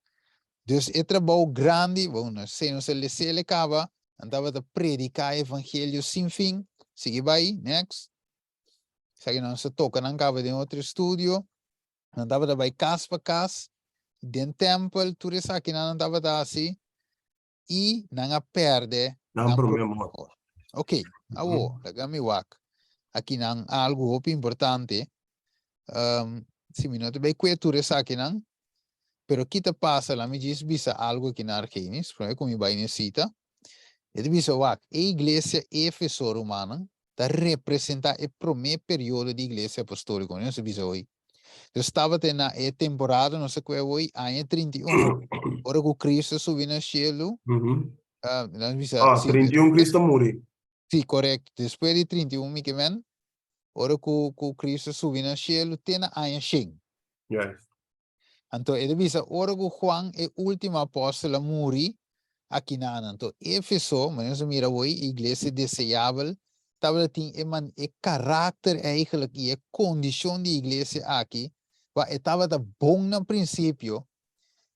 Dus é trabalho grande, bueno, se não se lhe acaba, andava a predicar o evangelho sem fim. Sigue vai, next. Sabe, não se toca, não acaba de outro estúdio. Andava a casa para casa. Den temple, tu resa que não andava assim. E não perde. Não pro meu amor. Ok. Awo, lagami wak. Aqui não algo importante. Se me nota bem que tu resa que não. Pero kita passa lá, me diz bisa algo que não arquenis, como me vai necessita. E bisa wak, a igreja Éfeso romana tá representa o primeiro período de igreja apostólica, não se bisa hoje. Eu estava na temporada, não sei qual é hoje, ano 31. Ora que Cristo subiu no céu. Não bisa, sim, 31 Cristo morreu. sim, correto. Depois de 31, me que vem. Ora que Cristo subiu no céu, tem a ano 100. Yes. Então, ele bisa, ora que Juan é o último apóstolo a morrer aqui na Ana. Então, Éfeso, mas nós mira hoje, igreja desejável, estava tem o caráter eigenlijk e a condição de igreja aqui, estava bom no princípio,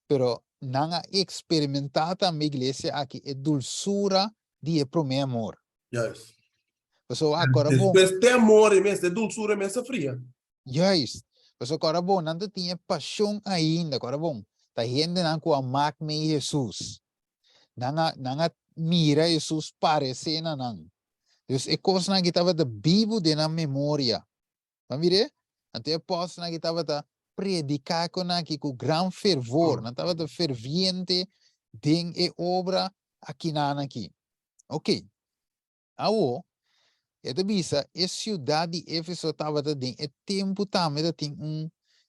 pero não experimentado a igreja aqui a dulçura de primeiro amor. Yes. Então, agora bom. Depois tem amor imenso, de dulçura imensa fria. Yes. Então, agora bom, não tinha paixão ainda, agora bom. Tá gente não com amar me Jesus. Não mira Jesus parecer não. Dus é coisa que estava da Bíblia na memória. Vamos ver? Então, eu posso que estava da predicar con aqui com gran fervor, não estava ferviente den e obra aqui na aqui. Ok. Awo, ito bisa, e ciudad de Éfeso estava den e tempo também tem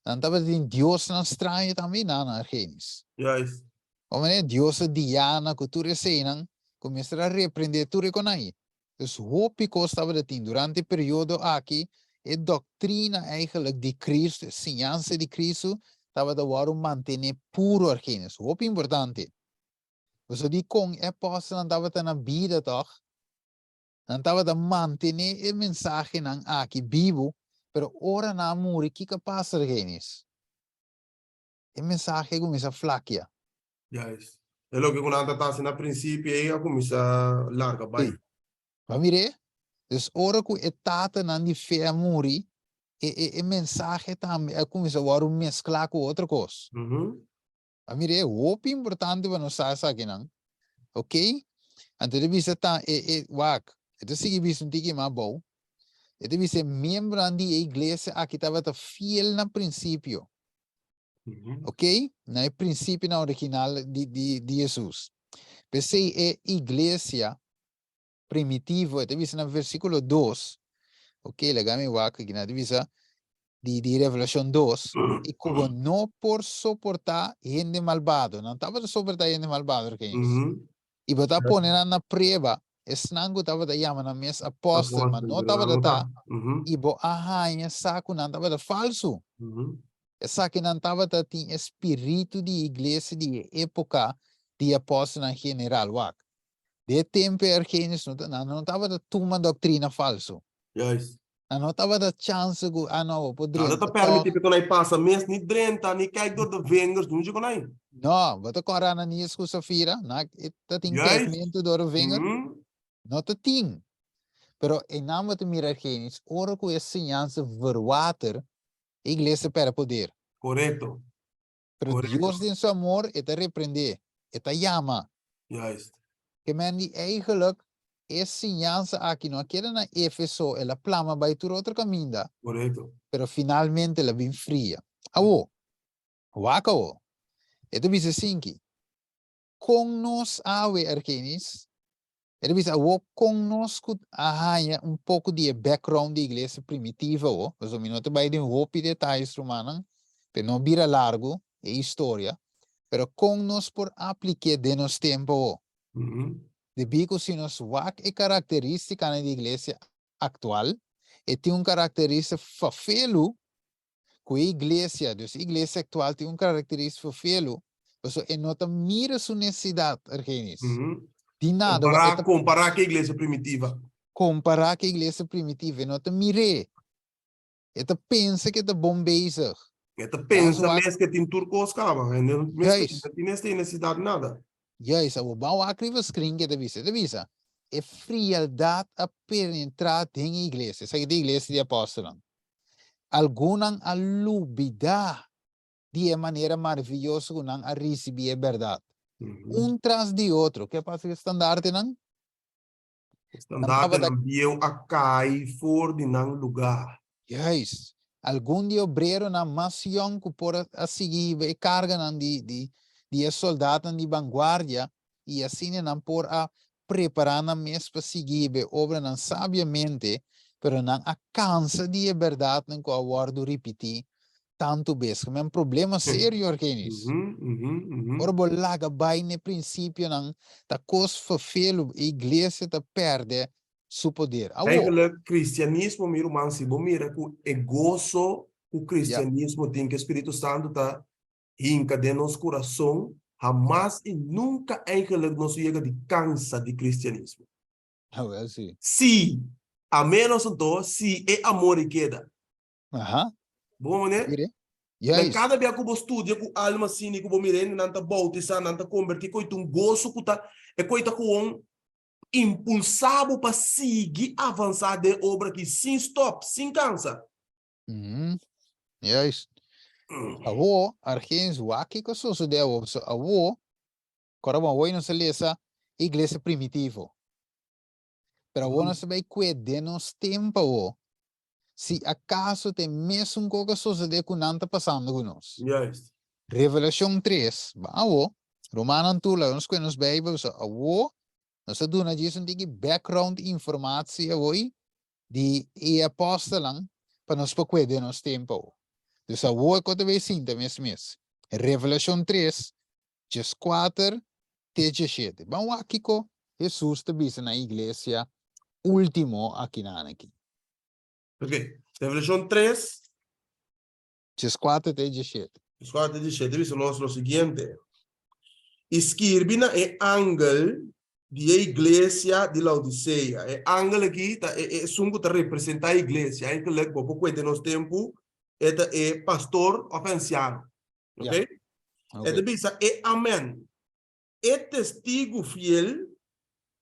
não estava den Deus na estranho também na Argenis. Juist. Como é Deus Diana, que tu receiam, começar a repreender tu reconhece. Dus hoop ik estava ten durante o período aqui, a doutrina eigenlijk de Cristo, a ciência de Cristo, estava de waarom manter puro argenis. Hoop importante. Dus die kon apóstolo estava na vida toch? Estava de manter o mensagem aqui vivo, pero ora na muri que passa argenis. O mensagem começa a flaquear. Juist. É lo que quando anda tá assim na princípio aí a começa larga vai. Mas mire, dus ora que etata na de fé muri, e mensagem também começa a mesclar com outra coisa. Mas mire, é muito importante para nós aqui não, ok? Então deve ser tá wak, então se que um tiki mais bom, deve ser membro da igreja aqui estava fiel no princípio, ok? No princípio na original de Jesus. Pensei é igreja primitivo, deve ser no versículo 2, ok? Legame wak aqui na deve ser de Revelação 2, e como não por suportar gente malvado, não estava a suportar gente malvado, que é isso? E botar poner na prova, esse nango estava a chamar na mesa apóstolo, mas não estava a estar, e bo arranha saco não estava a falso. Essa que não estava a ter espírito de igreja de época de apóstolo em geral, wak. De tempo argenis não estava a tomar doutrina falso. Juist. Não estava a chance que não poderia. Dat permite que tu não passa mês ni drenta ni kijk door de vingers doen je konai. Não, wat a corana nie is Safira, na dat tem Juist. pigmento door o vinger, não te ting. Pero em nome de mirargenis, ora com essa ensinança verwater, a igreja para poder. Correto. Pero Deus em seu amor, é te repreender, é te chama. Juist. Que men die eigenlijk essa ensinança aqui não quer na Éfeso, ela plama vai por outro caminho, Correto. pero finalmente ela vem fria. Awo, wakawo. Ito bisa sinki. Kung nos awe argenis, ito bisa kung nos kut ahaya pouco de background de igreja primitiva o, mas o minuto vai de hopi detalhes romanang, pero não vira largo e história, pero kung nos por aplique de nos tempo o. De bico si nos wak e característica na igreja actual, e tem característica fafelo com a igreja, dus a igreja actual tem característica fafelo, então e nota mira sua necessidade, argenis. De nada. Comparar com a igreja primitiva. Comparar com a igreja primitiva, nota mire. E te pensa que é bom bezig. E te pensa mesmo que tem turcos cava, não tem necessidade de nada. Juist, o bom acriva screen que te visa. É frialdade a penetrar em igreja, essa é a igreja de apóstolos. Alguns alubida de maneira maravilhosa que não a receber a verdade. Tras de outro. Que passa que estandarte não? Estandarte não viu a cair fora de não lugar. Yes. Algum de obreiro na macião que por a seguir e carga não de soldado de vanguardia e assim não por a preparar na mesa para seguir obra não sabiamente, pero não a cansa de verdade não que a guardo repetir tanto vez, que é problema sério, Argenis. Ora, bolaga vai no princípio, não, da coisa fafelo, a igreja tá perde seu poder. Eigenlijk, cristianismo, meu irmão, se você mira que é gozo, o cristianismo tem que o Espírito Santo tá hinca de nosso coração, jamais e nunca eigenlijk não chega de cansa de cristianismo. Sim. Se, a menos então, se é amor e queda. Bom, né? Yes. Cada vez que você estuda com alma assim, que você mira, não está bautizando, não está convertido, que um gozo que tá, é coisa que um impulsado para seguir avançar de obra que sem stop, sem cansa. Yes. Awo, Argenis, waki ko susudewo, so awo, korama woi não se lesa, igreja primitivo. Pero awo não se vai cuidar nos tempo, se acaso tem mesmo coisa suceder que não está passando conosco. Juist. Revelação 3, bawo, Romanan tula, nos que nos Bijbel, so awo, nós doen na Jesus die background informatie hoy, die e apostolang, para nos pakwede nos tempo. Dus awo ko te vecinta mes. Revelação 3, just 4, te 17. Vamos aqui ko, Jesus te bisa na iglesia, último aqui na aqui. Ok. Revelación 3, Just 4, te 17. os 4:17 dice lo siguiente. Escreve na ángel de igreja de Laodicea. Ángel aqui é sungo tá representa a igreja. Aí que lek bopo cuente nos tempo é pastor ou anciano. Ok? Yeah. Okay. Dice amén. É testigo fiel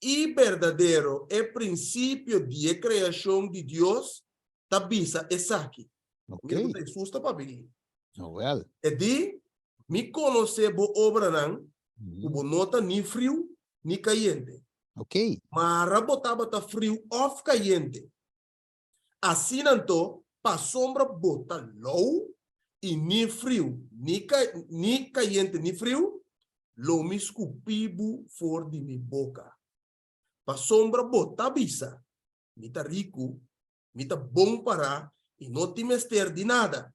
y verdadero, el principio de creación de Dios, tabisa es aquí. Mira Okay. que te asusta, papi. Oh, well. Edi, mi conoce bo obra nan, Mhm. bo nota ni frio, ni caliente. Okay. Mara bota frio of caliente. Assim nanto, pa sombra bota low, e ni frio, ni caliente, ni frio, lo mi escupibo for de mi boca. Pa sombra bota bisa. Mita rico, mita bom para, e não te mester de nada.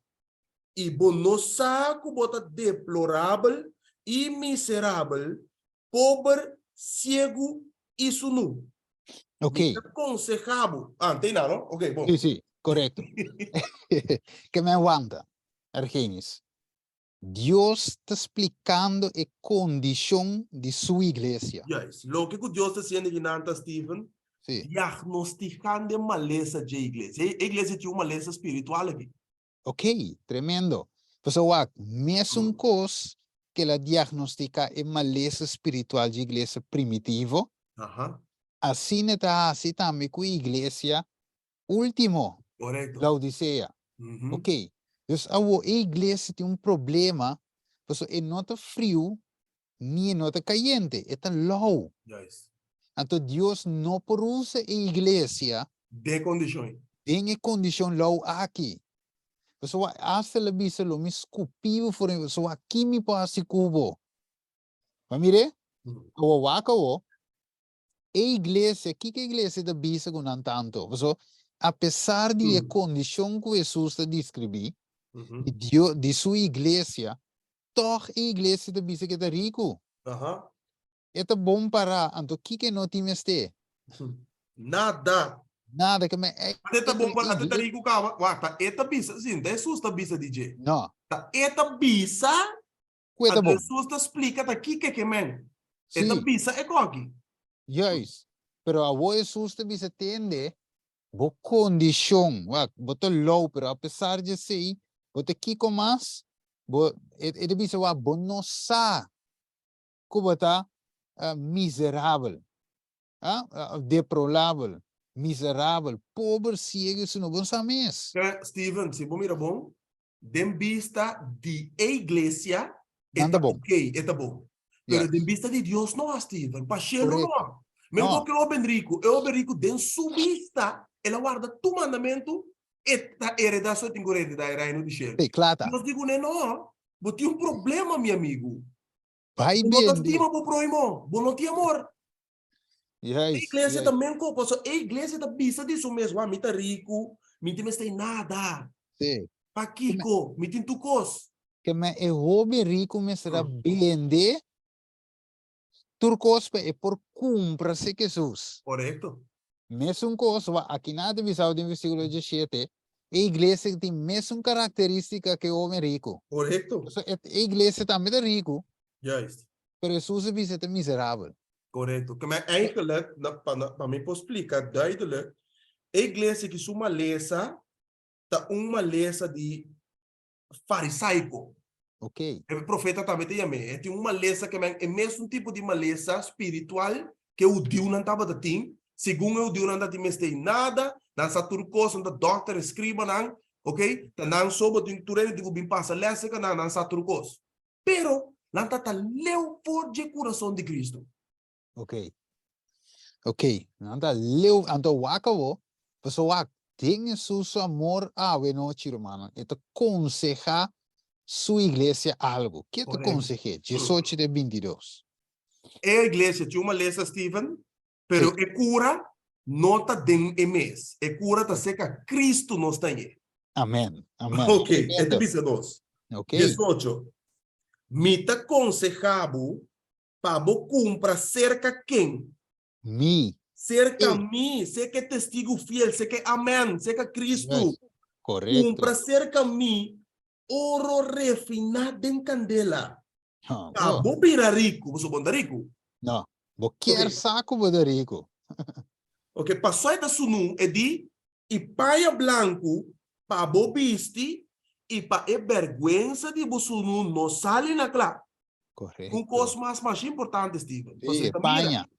E bom no saco bota deplorável e miserável, pobre, cego e sunu. Okay. Aconselhável. Ah, tem nada, não? Ok, bom. Sí, sí, correcto. Que me aguanta, Argenis. Dios está explicando la condición de su iglesia. Yes. Lo que Deus está sendo guinanta, Stephen, Sí. diagnosticando maleza de igreja. A igreja tem uma maleza espiritual aqui. Ok, tremendo. Pues awak, mesmo cos que la diagnostica en maleza espiritual de iglesia primitivo, Aham, así neta así también con iglesia último, correto. Laodicea. Uhum. Ok, dus a iglesia tem problema, pues é nota frio, ni nota caliente, está low. Yes. Então Deus não produz a iglesia De condições. em condição low aqui. Pues hasta la visa lo me escupivo for so aqui me passa cubo. Mas mire, o waka o a iglesia, que a iglesia da visa com tanto. So, apesar de a condição que Jesus está descrever, de sua igreja, toch a igreja da bisa que tá rico. Aham. É bom para, então que não tem este? Nada. Nada que me Até tá bom para até tá rico cava. Ué, tá eta bisa, sim, tá susta bisa DJ. não, Tá eta bisa, coisa a bom. susta explica tá que men. Eta Sim, bisa é coque. yes. Pero a Jesus te bisa tende, bo condição, boto low, pero apesar de ser, boto kiko mas, bo, ele bisa bo não sa, kubota miserável, deplorável, miserável, pobre, ciego, se não bom sa mes. Steven, se bom mira bom, dem vista de igreja, Nada eta bom. ok, eta bom. Pero Yes. dem vista de Deus não, Steven, parceiro Correcto. não. Mesmo No. que eu ben rico, den su vista, ela guarda tu mandamento, eta heredação tem que heredar o reino de céu. Sí, claro. Nós digo, não, você tem problema, meu amigo. Vai Você não bem, estima pro próximo, você não tem amor. A yes, igreja yes. também, a igreja da bisa disso mesmo, me tá rico, me tem nada. Sí. Pa Kiko, me tem tu cos. Que me é hobby rico me será vender turcos é por cumprir-se Jesus. Correto. Mesmo coisa, aqui nada visado em versículo 17, a igreja tem mesma característica que o homem rico. Correto. A igreja também é rico, Juist. mas Jesus é miserável. Correto. Maar eigenlijk, para mim posso explicar duidelijk, a igreja que uma lesa, tá uma lesa de farisaico. Ok. O profeta também tem tem uma lesa que é mesmo tipo de uma lesa espiritual que o Deus não estava da tim, segundo o Deus não da tim tem nada, não sa turcos, não da doctor escriba não, ok? Tá não soube de turene de bem passa lesa que não sa turcos. Pero não tá leu por de coração de Cristo. Ok. Ok. Anda leu, anda wakawo, pessoa Tenga su amor a noche, hermano. Y te aconseja su iglesia algo. ¿Qué te Correcto. aconsejé? 18 de 22. A iglesia tinha uma lesa, Steven, pero Sí. a cura não está dentro do mês. A cura está seca, Cristo não está aí. Amén. Amén. Ok, este Tremendo. dice 2. Ok. 18. Me te aconsejavo para vos comprar cerca quem? Mi. Cerca a Sí. mim, sei que é testigo fiel, sei que é amém, sei que é Cristo. Yes. Correcto. Compra cerca a mim ouro refinado em candela. Ah, Ah, oh, vou virar rico, vou ser rico. no. Cualquier saco de rico. Ok, passou aí da sunu, é de e paia branco para bo viste e para a vergüenza de bo sunu não sale na clara. Um coisa mais importante, Steven. Sí, Você mira. España.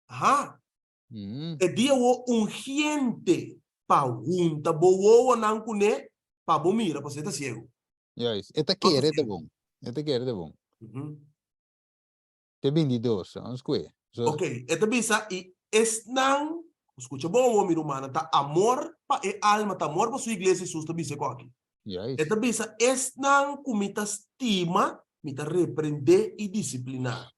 Ajá. Mm. É dia o urgente para junta boa não cune para bo mira, para você tá cego. Yes. Esta Não tá quiere de cego. bom. Esta quiere de bom. Uhum. Te 22. Vamos ver. Ok, esta bisa e não, escuta bom, meu irmão, tá amor para a alma, tá amor para sua igreja, susta bisa com aqui. Yes. Esta bisa não comita estima, mita repreender e disciplinar.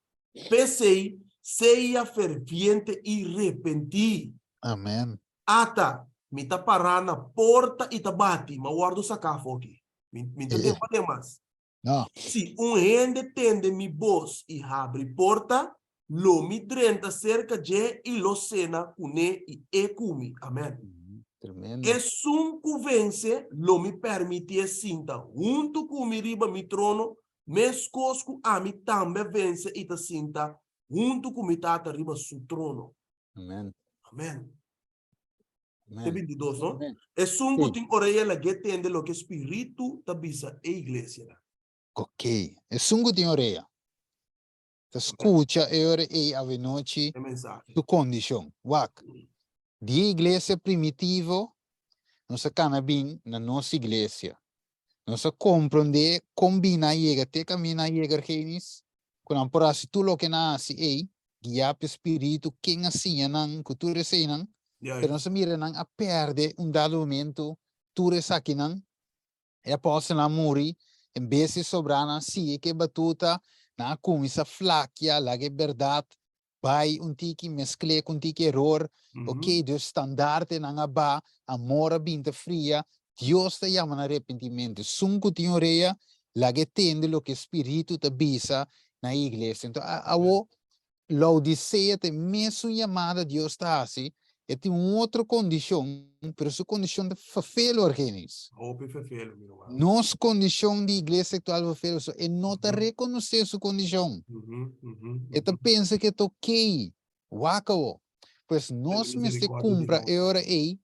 Pensei, seja ferviente e repentir. Amén. Ata, mita parar na porta e bate, mas guardo sacafo aqui. Mita tem para mais. No. Se rende tende mi voz e abre porta, lo mi drenta cerca de e lo cena cune e cumi. Amém. Tremendo. Es un convence, lo mi permite sinta, junto com mi riba mi trono, mes cosco a mi tambe vence e ta sinta, junto com mi tata riba su trono. Amén. Amém. Amén. Te 22, ¿no? Amén. Es un Sí. gutin oreja la que entiende lo que espíritu tabisa e iglesia. Ok. Es un gutin oreja. Te escucha e ore e ave noche El mensaje. tu condición. Wak. Die iglesia primitivo, no se cana bien na nossa iglesia. No se comprende combina llega, te camina llegar genis. Cuando por así tú lo que nace, guía espíritu, quien hacía nan, cultura senan, pero no se mira nan a perder un dado momento, tu resaquinan, e após na muri, em vez de sobrana, sim, que batuta, na comisa flaquia, la que verdade, vai tiki mescle com tiki error, ok, de standaard na aba, amor binta fria, Dios te llama arrepentimiento, sunku tinhoreia, la que tende lo que espírito te bisa na igreja. Então, a Laodicea tem mesmo chamada Deus está assim, e tem outra condição, pero sua condição de fafelo argenis. Nossa condição de igreja actual fafelo, e não te reconhecer sua condição. E te pensa que é ok, wakawo. Pois nós mesmo cumpra e ora ei,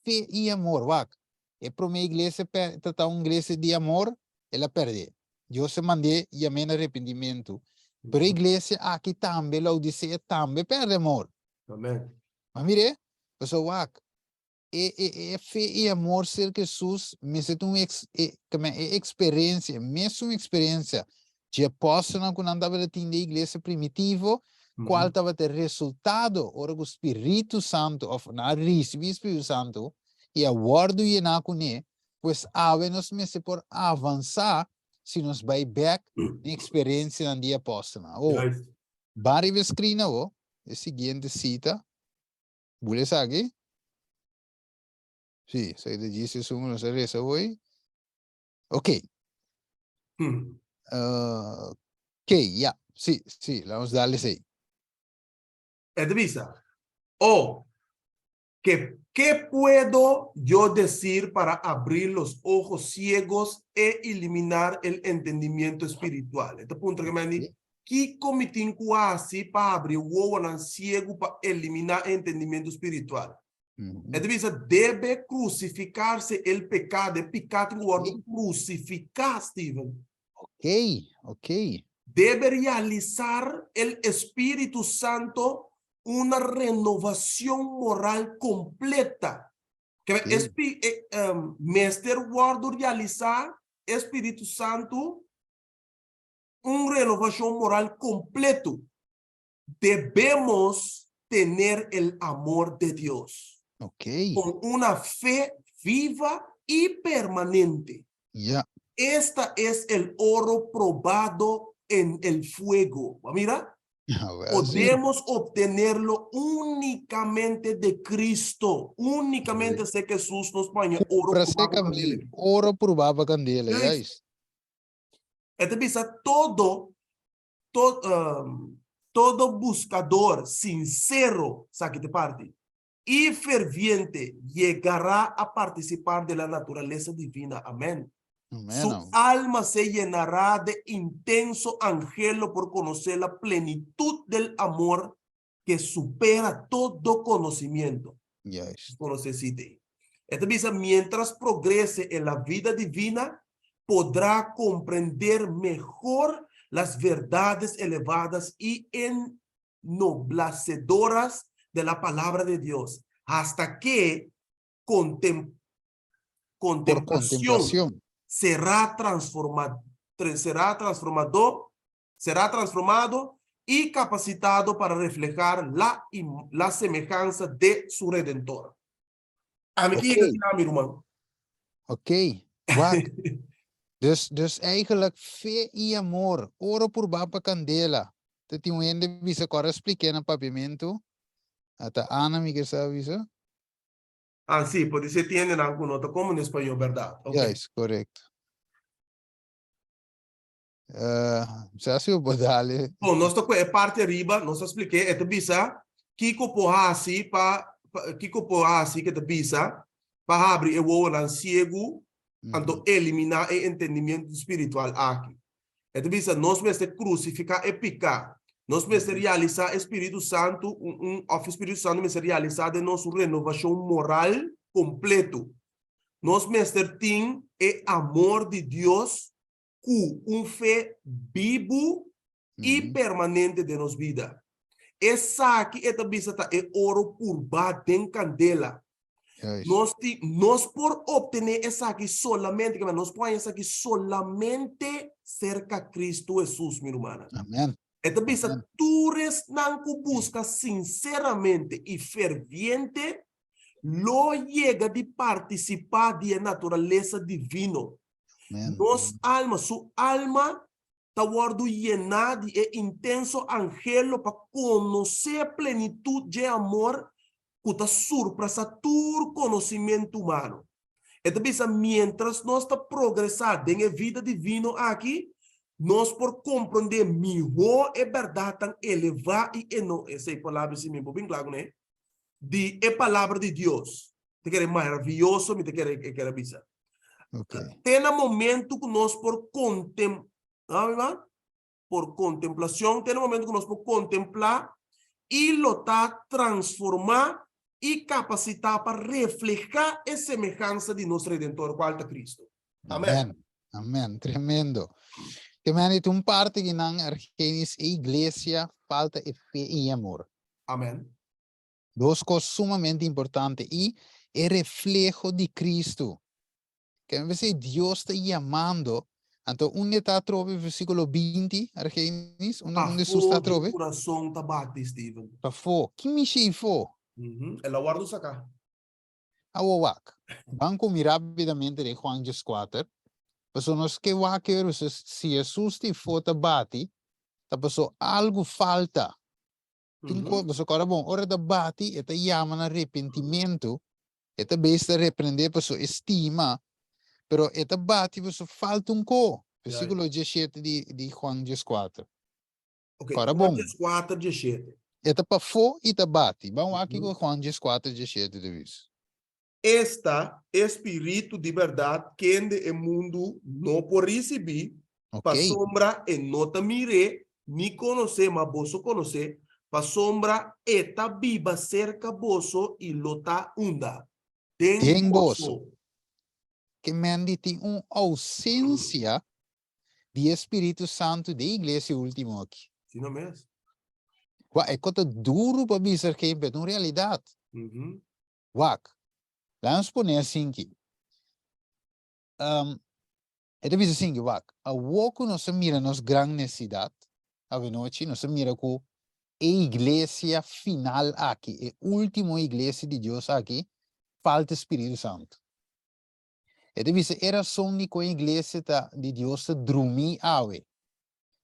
fé e amor, wak. E para uma igreja, tratar uma igreja de amor, ela perde. Deus se mande e amém arrependimento. Pero a igreja aqui também, Laodicea também perde amor. Amém. Mas mire, pessoal, wak. Fé e amor ser Jesus, mas é uma experiência, mesmo uma experiência de apóstolo quando andava na igreja primitivo, qual estava ter resultado, ora o Espírito Santo, ou na receber o Espírito Santo, e a guardo e na cune, pois nos mesmo por avançar, se nos vai back na experiência na dia apóstolo. Bari vescrina, a seguinte cita, vule sabe? Sí, soy de Jesus, uno se reza hoy. Ok. Ok, ya. Sí, vamos a darle sí. Edvisa, ¿qué puedo yo decir para abrir los ojos ciegos e eliminar el entendimiento espiritual? Este punto que me dice, ¿qué comitín cuasi para abrir o ciego para eliminar el entendimiento espiritual? Edvisa, debe crucificarse el pecado, crucificar, Steven. Ok. Debe realizar el Espíritu Santo una renovación moral completa. Mester Guardo realizar Espíritu Santo una renovación moral completo. Debemos tener el amor de Dios. Ok. con una fe viva y permanente. Ya. Esta es el oro probado en el fuego. Mira, Sí. podemos obtenerlo únicamente de Cristo. Únicamente sé que Jesús nos pone oro Para ser probado con kami, él. oro por baba candela, Guys, guys. este pisa todo buscador sincero, saque de parte, y ferviente llegará a participar de la naturaleza divina. Amén. Su Amen. alma se llenará de intenso anhelo por conocer la plenitud del amor que supera todo conocimiento. Yes. Conocecite. Esto dice, mientras progrese en la vida divina, podrá comprender mejor las verdades elevadas y ennoblecedoras de la palabra de Dios, hasta que Por contemplación contemplación. será transformado y capacitado para reflejar la semejanza de su Redentor. Ok. Mi hermano. Ok. Wak. Dus eigenlijk fe y amor. Oro por baba candela. Te timuende visa corre explique en papiamento. Ata ana mi que sabe visa. Ah, sí, pues se tienen algún otro como en español, ¿verdad? Ok. Yes, correcto. Se hace un bodale. Bom, nós tocou é parte arriba, nós expliquei, é te bisa, Kiko Pohasi, Kiko Pohasi, que te bisa, para abrir o olho cego, então eliminar o entendimento espiritual aqui. É te bisa, nós vamos crucificar e picar. Nós vamos realizar Espírito Santo, of Espírito Santo vamos realizar de nossa renovação moral completo. Nós vamos ter amor de Deus, com fé vivo y permanente de nos vida. Esa aquí, esta visita es oro purba en candela. Yes. Nos por obtener esa aquí solamente, que nos pueden esa aquí solamente cerca a Cristo Jesús, mi hermana. Amen. Esta visita, Amen. tú nanco busca sinceramente y ferviente, lo llega de participar de la naturaleza divino. Amen. Su alma está guardo llenada de intenso angelo para conocer a plenitud de amor que está surpresa todo conocimiento humano. Entonces, mientras nós está progresando en la vida divina aquí, nós por compreender mejor a verdad tan elevada y no, esa palabra sí mismo, bien claro, ¿no? De la palabra de Dios. Te quiere maravilloso, me te quiere avisar. Okay. Tem momento que nós por contemplação, tem momento que nós por contemplar e lutar, transformar e capacitar para reflejar a semelhança de nosso Redentor, qual é Cristo. Amém. Amen. Amen. Tremendo. Que manito un parte que nan Argenis e iglesia falta de fe y amor. Amém. Dos cosas sumamente importantes y el reflejo de Cristo. Que a veces Dios está llamando. Entonces, un está trove versículo 20, Argenis, un está De trove. coração tá bate, Steven. Pa fo, que me fo? Ela guarda sacar. Awawak. Banco mi rapidamente de Juan 4. Pues nos que va que si Jesús te fota bati, tapos algo falta. Pues ahora bon, hora da bati, esta llaman arrepentimiento, esta vez de reprender pues estima, pero esta bati pues falta un co. Versículo 17 de Juan 4. Ok, Agora Juan bom, 4, 17. esta pa fo e ta bati. Vamos aqui com Juan 4, 17 de vez. Esta espírito de verdade que o mundo não por receber, para Ok. sombra e não te mire, ni conhecer, mas você conhecer, para sombra eta viva cerca você e lota unda. Tem boso. Que mandi tem uma ausência de Espírito Santo de igreja último aqui. Sim, não é mesmo? É coisa duro para dizer que é uma realidade. Wak. Vamos pôr assim que. É de assim que, wak. A woco não se mira nos grande necessidade. A noite não se mira com iglesia final aqui, a última iglesia de Deus aqui, falta Espírito Santo. E deve ser a razão de que a igreja de Deus dormir awe.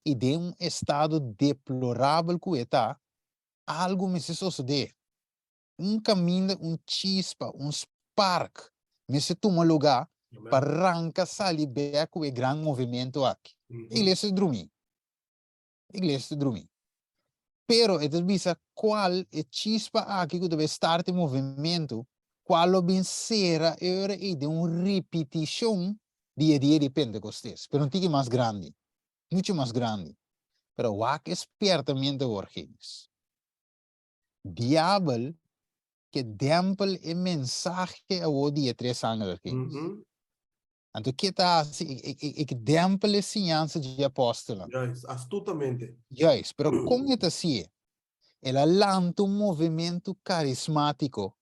E de estado deplorável que está, algo me se sucede. Caminho, chispa, spark, me se toma lugar para arrancar sair bem com o grande movimento aqui. Igreja dormir. Igreja dormir. Pero, então, bisa qual é chispa aqui que deve estar em movimento, qual o bem será era de repetição dia a dia de Pentecostes. Pero um tique mais grande. Muito mais grande. Pero o que espertamente orgênis. Diablo que dempel e mensagem a o dia 3 anos orgênis. Então, que está assim, que dempel a ciência de apóstolo. Yes, astutamente. Yes, pero como é assim? Ela lança movimento carismático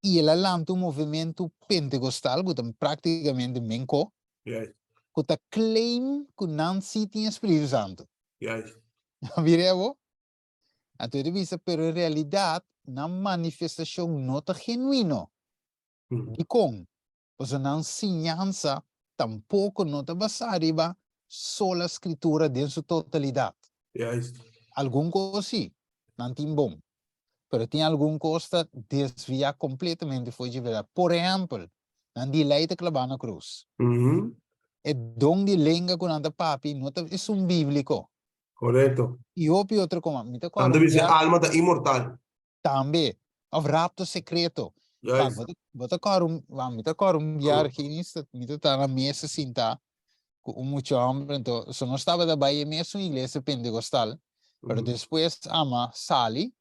e ela lança movimento pentecostal, que praticamente menco, Yes, que claim que não se tem Espírito Santo. yes. Vireu? Então, ele diz, pero em realidade, na manifestação não está genuíno. De como? Pois na ensinança, tampouco não está basada só a escritura em sua totalidade. Yes. Algum coisa sim, não tem bom. Pero tem algum coisa desviar completamente foi de verdade. Por exemplo, não de leite clavar na cruz. É dom de língua com anda papi, não é bíblico. Correcto. E outra como, me te Tanto dice alma da inmortal. também, o rapto secreto. Yes. Bota cor viar me te na mesa sinta com muito homem, então, só não estava da Bahia mesmo igreja pentecostal, pero depois ama sali,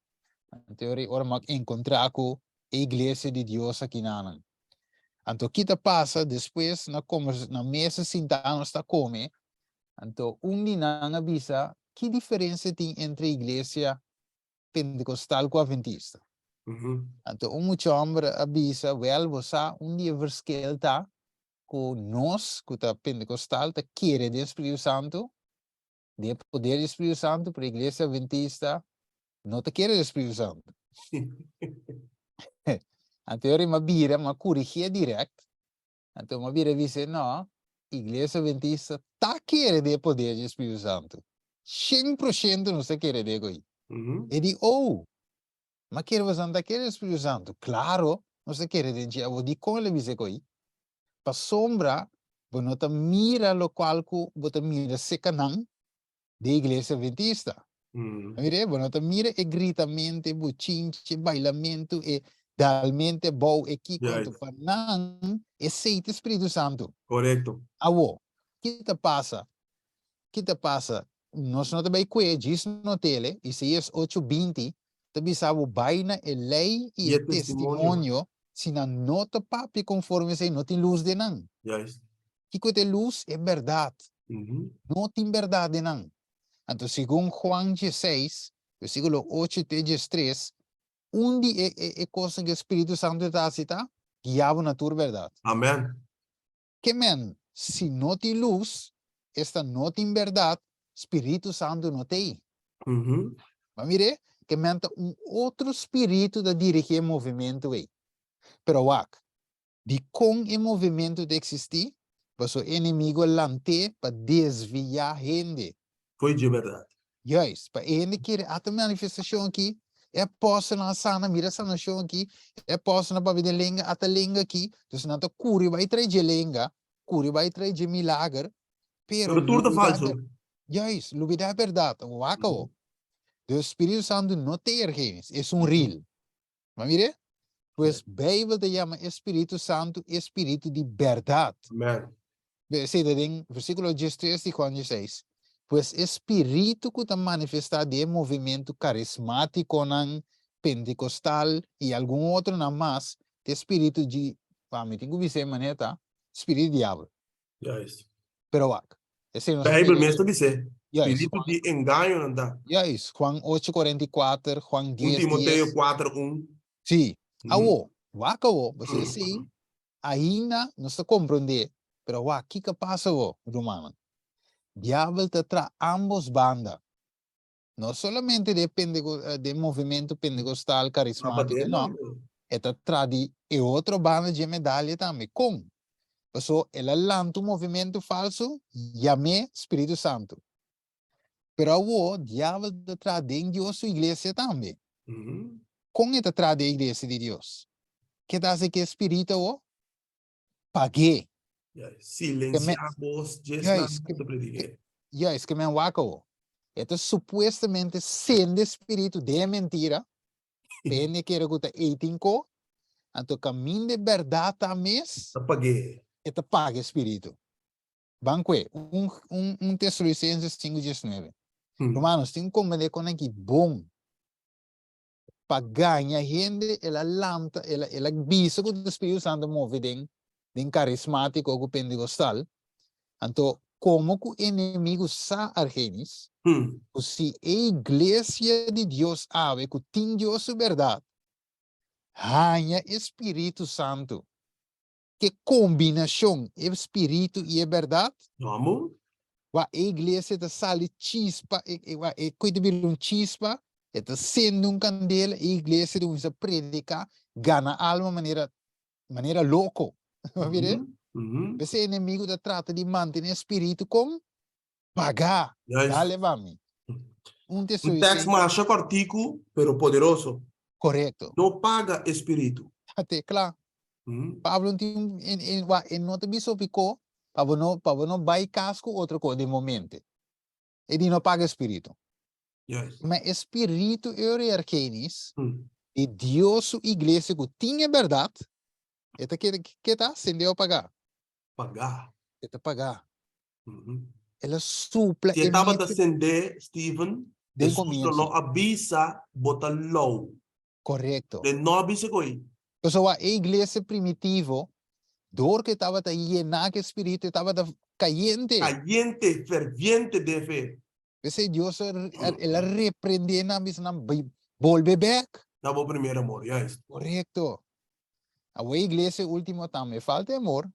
em teoria, ora mag encontrar com a igreja de Deus aqui na. Então, que te passa depois na mesa sinta nós está come, então dia na avisa que diferença tem entre a igreja pentecostal com a adventista. Então, muito homem avisa, você dia verschil tá com nós, que a pentecostal, tá querer do Espírito Santo, de poder do Espírito Santo, para a igreja adventista, não te quer o Espírito Santo. Então, eu me corrigir direto. Então, eu disse, não, igreja adventista tá querendo o poder do Espírito Santo. 100% não se quer de coisa. E digo, mas quer você não quer o Espírito Santo? Claro, não se quer de eu digo, como ele diz coisa? Para sombra, você mira o qual você mira se canang da igreja adventista. Mire, você mira e gritamente, buchinche, bailamento e realmente bom e que quanto panang e seite Espírito Santo. Correcto. Awo, que te passa? Que te passa? Nós não também diz no tele, e se é 8:20, também sabe baina e lei e el testemunho, se não nota papi conforme se não tem luz de não. Yes. Que tem luz é verdade. Não tem verdade não. Então, segundo Juan 16, versículo 8 até 13, onde é coisa que o Espírito Santo está citando? Diabo na tua verdade. Amén. Que men, se não tem luz, esta não tem verdade, Espírito Santo não tem. Mas mire, que men outro espírito da dirigir o movimento aí. Pero de com o movimento de existir, o inimigo lante para desviar gente. Foi de verdade. Yes, para ele querer a manifestação aqui, é posso na sana, mira sana show aqui, é posso na babida lenga, ata lenga aqui, então não tá curi vai trazer lenga, curi vai trazer milagre, Pero tudo falso. Yes, lubida é verdade, o acao. O Espírito Santo não tem erros, é real. Mas mire, pues Bíblia te chama Espírito Santo, Espírito de verdade. Amén. Versículo 13 de Juan 16. Pues espírito que está manifestado de movimento carismático nan pentecostal e algum outro na mais, de espírito de, me tenho que dizer maneta, espírito de diabo. Yes. Pero esse não se Bíblia mesmo dice. Yes, Espírito de engano não dá. Yes, Juan 8:44, Juan 10:10. Timoteo 4:1. Sim. Você assim, ainda não se compreende. Pero o que passa, Romano? Diabo te tra ambos bandas. No solamente de movimento pentecostal carismático, no. Esta tradi e outro banda de medalha também. Com? Então, ela lança um movimento falso, chame Espírito Santo. Pero o diabo está trazendo Deus sua igreja também. Com esta traz a igreja de Deus. Que dá que Espírito o pague. Silenciar a voz, Yes, que me waco. Esta supuestamente sendo espírito de mentira. Pene que recuta 18 anto caminho de verdade também. Apaguei. Esta paga espírito. Banque, Tessalonicenses 5:19. Romanos, tem como de con aqui bom. Para ganhar gente, ela lanta, ela visa que o Espírito Santo move den carismático ou pentecostal. Então, como que o inimigo sa argenis, se a igreja de Deus ave que tem Deus a verdade, ganha Espírito Santo. Que combinação Espírito e a verdade? Vamos. A igreja está sale chispa, cuida de chispa, está sendo candela, a igreja de uma predica, gana alma maneira louco. Vê? Esse inimigo da trata de manter o espírito com pagar. Dale, vamos. Un texto más cortico, pero poderoso. Correto. No paga espírito. Até claro. Pablo tem nota bisopico, para não vai casco outra coisa de momento. Ele não paga espírito. Yes. Mas espírito é arcanis e Deus sua igreja que tinha verdade. Eta que tá sendo a pagar. Pagar. Eta pagar. Ela supla se estava a acender, Stephen, Jesus não avisa, bota low. Correto. De não avisa coi. Então, a igreja primitiva, dor que estava a llenar que espírito estava caliente. Caliente, ferviente de fé. Esse Deus, ela repreende na mesma, volve back. Estava o primeiro amor, yes. Correto. A igreja último também falta amor.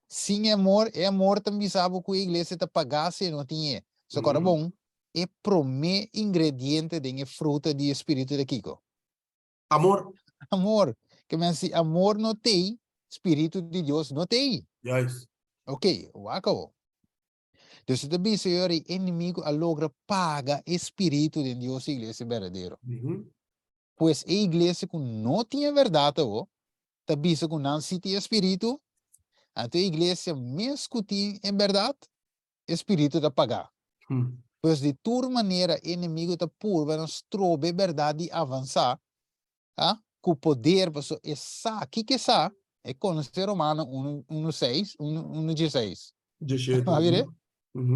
Sem amor, é amor também sabe que a igreja está pagasse não tinha. Só que bom, é primeiro ingrediente de fruta de espírito de Kiko. Amor. Amor. Que me diz, amor não tem, espírito de Deus não tem. Yes. Ok, acabou. Então, se também o inimigo a logra paga espírito de Deus e igreja verdadeiro. Pois a igreja que não tinha verdade, também que não se tinha espírito, a tua igreja, mesmo que tem em verdade, espírito da pagar. Pois de toda maneira, o inimigo da purva nos trobe verdade avançar, com o poder, essa, que é essa? É conhecer Romano 1:6, 1:16.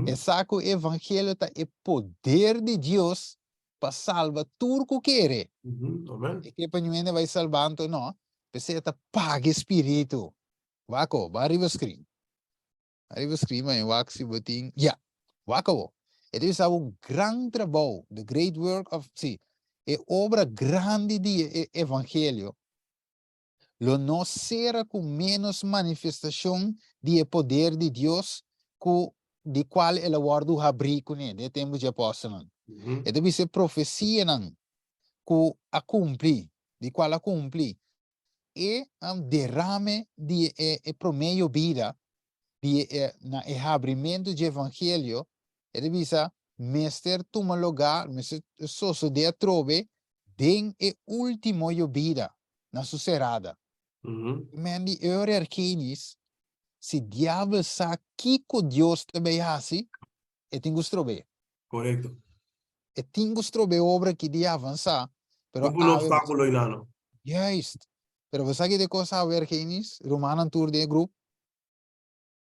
Essa que o evangelho tá é poder de Deus para salvar tudo que quer. E que para ninguém vai salvando, não. Você tá paga espírito. Wako, arriba screen. Arriba screen, mas wako se botin. Yeah, wako. Ito é grande trabalho, the great work of, obra grande de evangelho. Lo não será com menos manifestação de poder de Deus de qual ele guarda abrir com ele, de tempo de apóstolo. Ito é profecia que a cumprir, de qual a cumprir. E derrame de promeio vida de na abrimento de evangelho ele visa mestre toma lugar mestre soso de trove den último vida na sucerada men de arcanis se diabo sa kiko Deus também assim e tem gostrobe correto e tem gostrobe obra que de avançar pero um obstáculo inano yes. Pero você sabe de coisa a ver que inis, Romano Tour de grupo,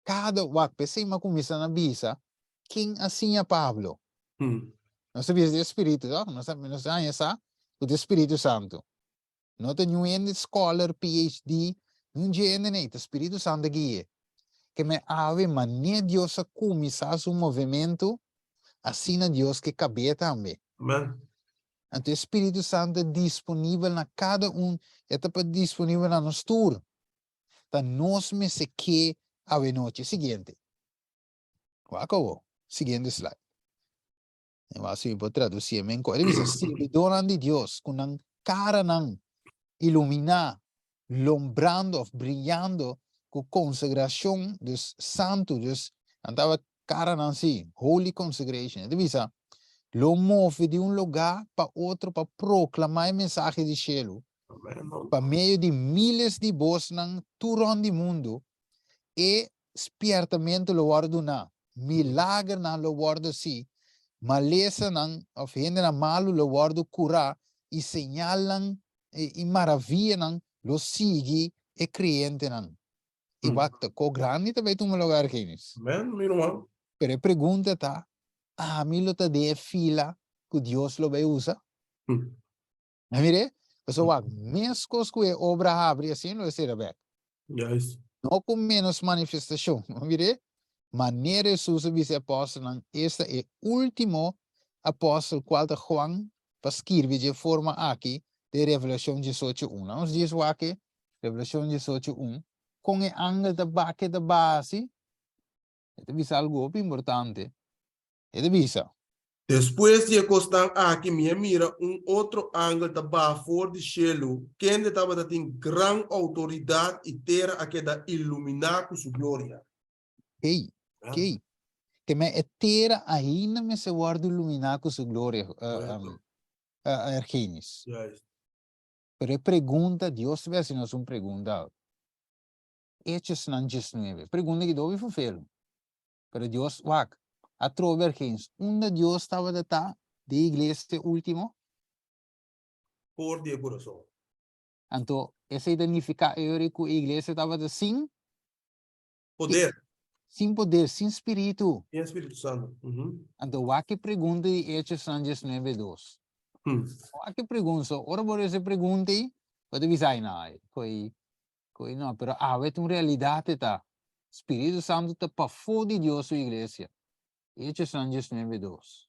cada wak pese ma kumisa na bisa, quem assim é Pablo. Não sabia de Espírito, não sabia essa, o de Espírito Santo. Não tem nenhum scholar, PhD, não tem nem Espírito Santo guia. Que me ave mania Deus a começar seu movimento, assim na Deus que cabe também. Amém. Então, o Espírito Santo é disponível na cada está disponível na nossa tour. Então, nós me se que a noite seguinte. Acabou. Seguinte slide. Assim, vou traduzir, men ko. Ele diz, servidor de Deus, com a cara não iluminar, lombrando, brilhando, com consagração dos santos, dos, andava cara não assim, holy consecration. Ele diz, lo move de um lugar para outro para proclamar a mensagem de cielo. Para meio de milhares de voz não turno do mundo, e espertamente lo guardo na, milagre na lo guardo si, maleza não, of gente na malo lo guardo curar, e señalan, e maravilla não, lo sigue, e creyente não. E basta, co grande também tu lugar que nis. Amen, meu irmão. Pero a pergunta tá, mim lo tá de fila, que Deus lo vai usar? Mire, pessoal, mesmo que obra abre assim, não é ser aberto. Yes. Não com menos manifestação, mire, maneira Jesus vice apóstolo, este é o último apóstolo qual de Juan para escrever de forma aqui de Revelação 18:1. Nós diz aqui, Revelação 18:1, com o ângulo da baque da base, é visa algo importante, é visa. Depois de encostar aqui, minha mira outro ângulo da fora do cielo, quem estava tem grande autoridade e terra aqui da iluminar com sua glória. Ei, que me etera ainda me se guarda iluminar com sua glória, Argenis. Yes. Pero pergunta, Deus te assim, nós pergunta. Hechos não 19. Pergunta que dove foi feito. Pero Deus, wak, a trove Argenis, onde Deus estava de igreja último, Por de coração. então, essa identifica eu que a igreja estava sem Poder. Sem poder, sem espírito. E Espírito Santo. Então, wak pergunta de Hechos não 19:2. Wak pergunta, ora por essa pergunta, pode dizer, não, pero é uma realidade, tá? Espírito Santo está para fora de Deus sua igreja. Hechos não 19:2.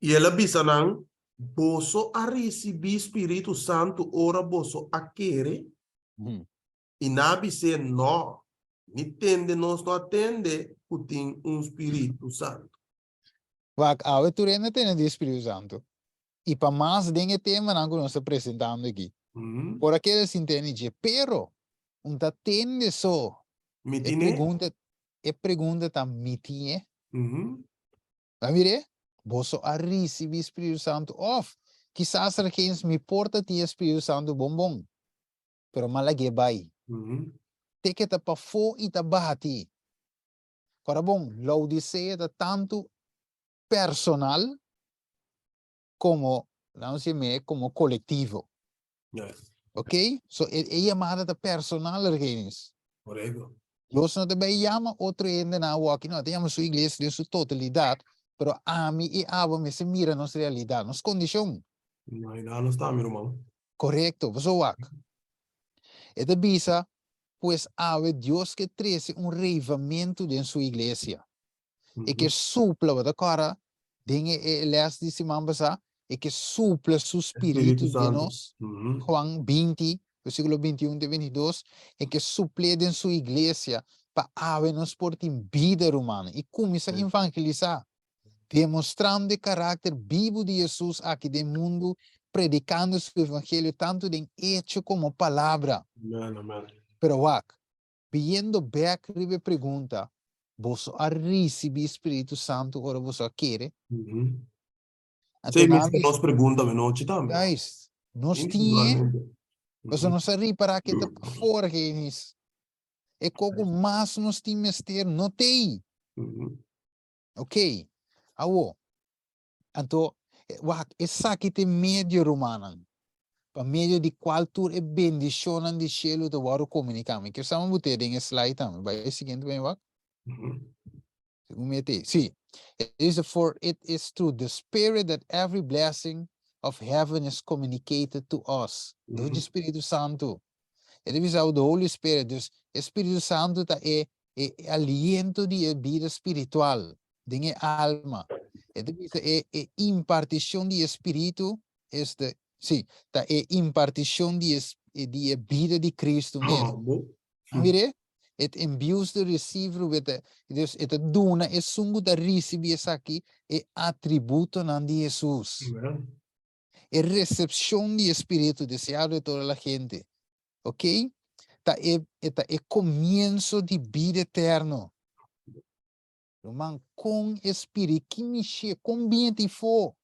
E ela avisa não, você a receber Espírito Santo, ora você a querer, e na dizer não, entende, nós não atende, que tem Espírito Santo. Wak, tu ainda tem o Espírito Santo. E para mais desse tema, não nós estamos apresentando aqui. Por aqueles entendem, pero, não tem só. É pergunta tá mitinha. Vai ver? Você a receber Espírito Santo off. Quizás quem me porta tinha Espírito Santo bom. Pero malagi vai. Tem que tá para fora e tá bati. Para bom, Laodicea tá tanto personal como, não sei me, como coletivo. Yes. Ok? So, é chamada de personal, Argenis. Correto. Los não também chama outro ainda na walking, não, tem sua igreja de sua totalidade, pero a mim e a me se mira nossa realidade, nossa condição. Não está, meu irmão. Correto, você wak. É da bisa, pois há Deus que traz reavivamento em sua igreja. E que supla da cara, tem les de semana passada, e que supla seu espírito de nós, Juan 20, versículo 21 e 22, e que suple em sua igreja para haver-nos por vida humana e começa a evangelizar, demonstrando o caráter vivo de Jesus aqui no mundo, predicando seu evangelho tanto em hecho como palavra. Amém. Pero wak, viendo back ribe pergunta, você a receber Espírito Santo ou você quer? Sim, nós perguntamos noite também. Guys, nós tínhamos, você não sabe para que está fora que isso. É como mais nós tínhamos ter, não tem. Ok? Awo. Então, essa aqui tem médio romano. Para meio de qual tu é bendição de cielo do varo comunicar. Que estamos botando em slide também. Vai seguinte bem, wak? See, for it is through the Spirit that every blessing of heaven is communicated to us. Do Espírito Santo. Ele diz ao do Holy Spirit, o Espírito Santo é aliento de vida espiritual, de alma. Ele diz é impartição de Espírito, é impartição de vida de Cristo mesmo. Mire? Het envios de receiver with dus het doen is sungu da recebi is aqui e atributo nan di Jesus. Amen. E recepción de espíritu deseado de toda la gente. ¿Ok? Eta e comienzo de vida eterno. Man, com espírito que mexe com ambiente for.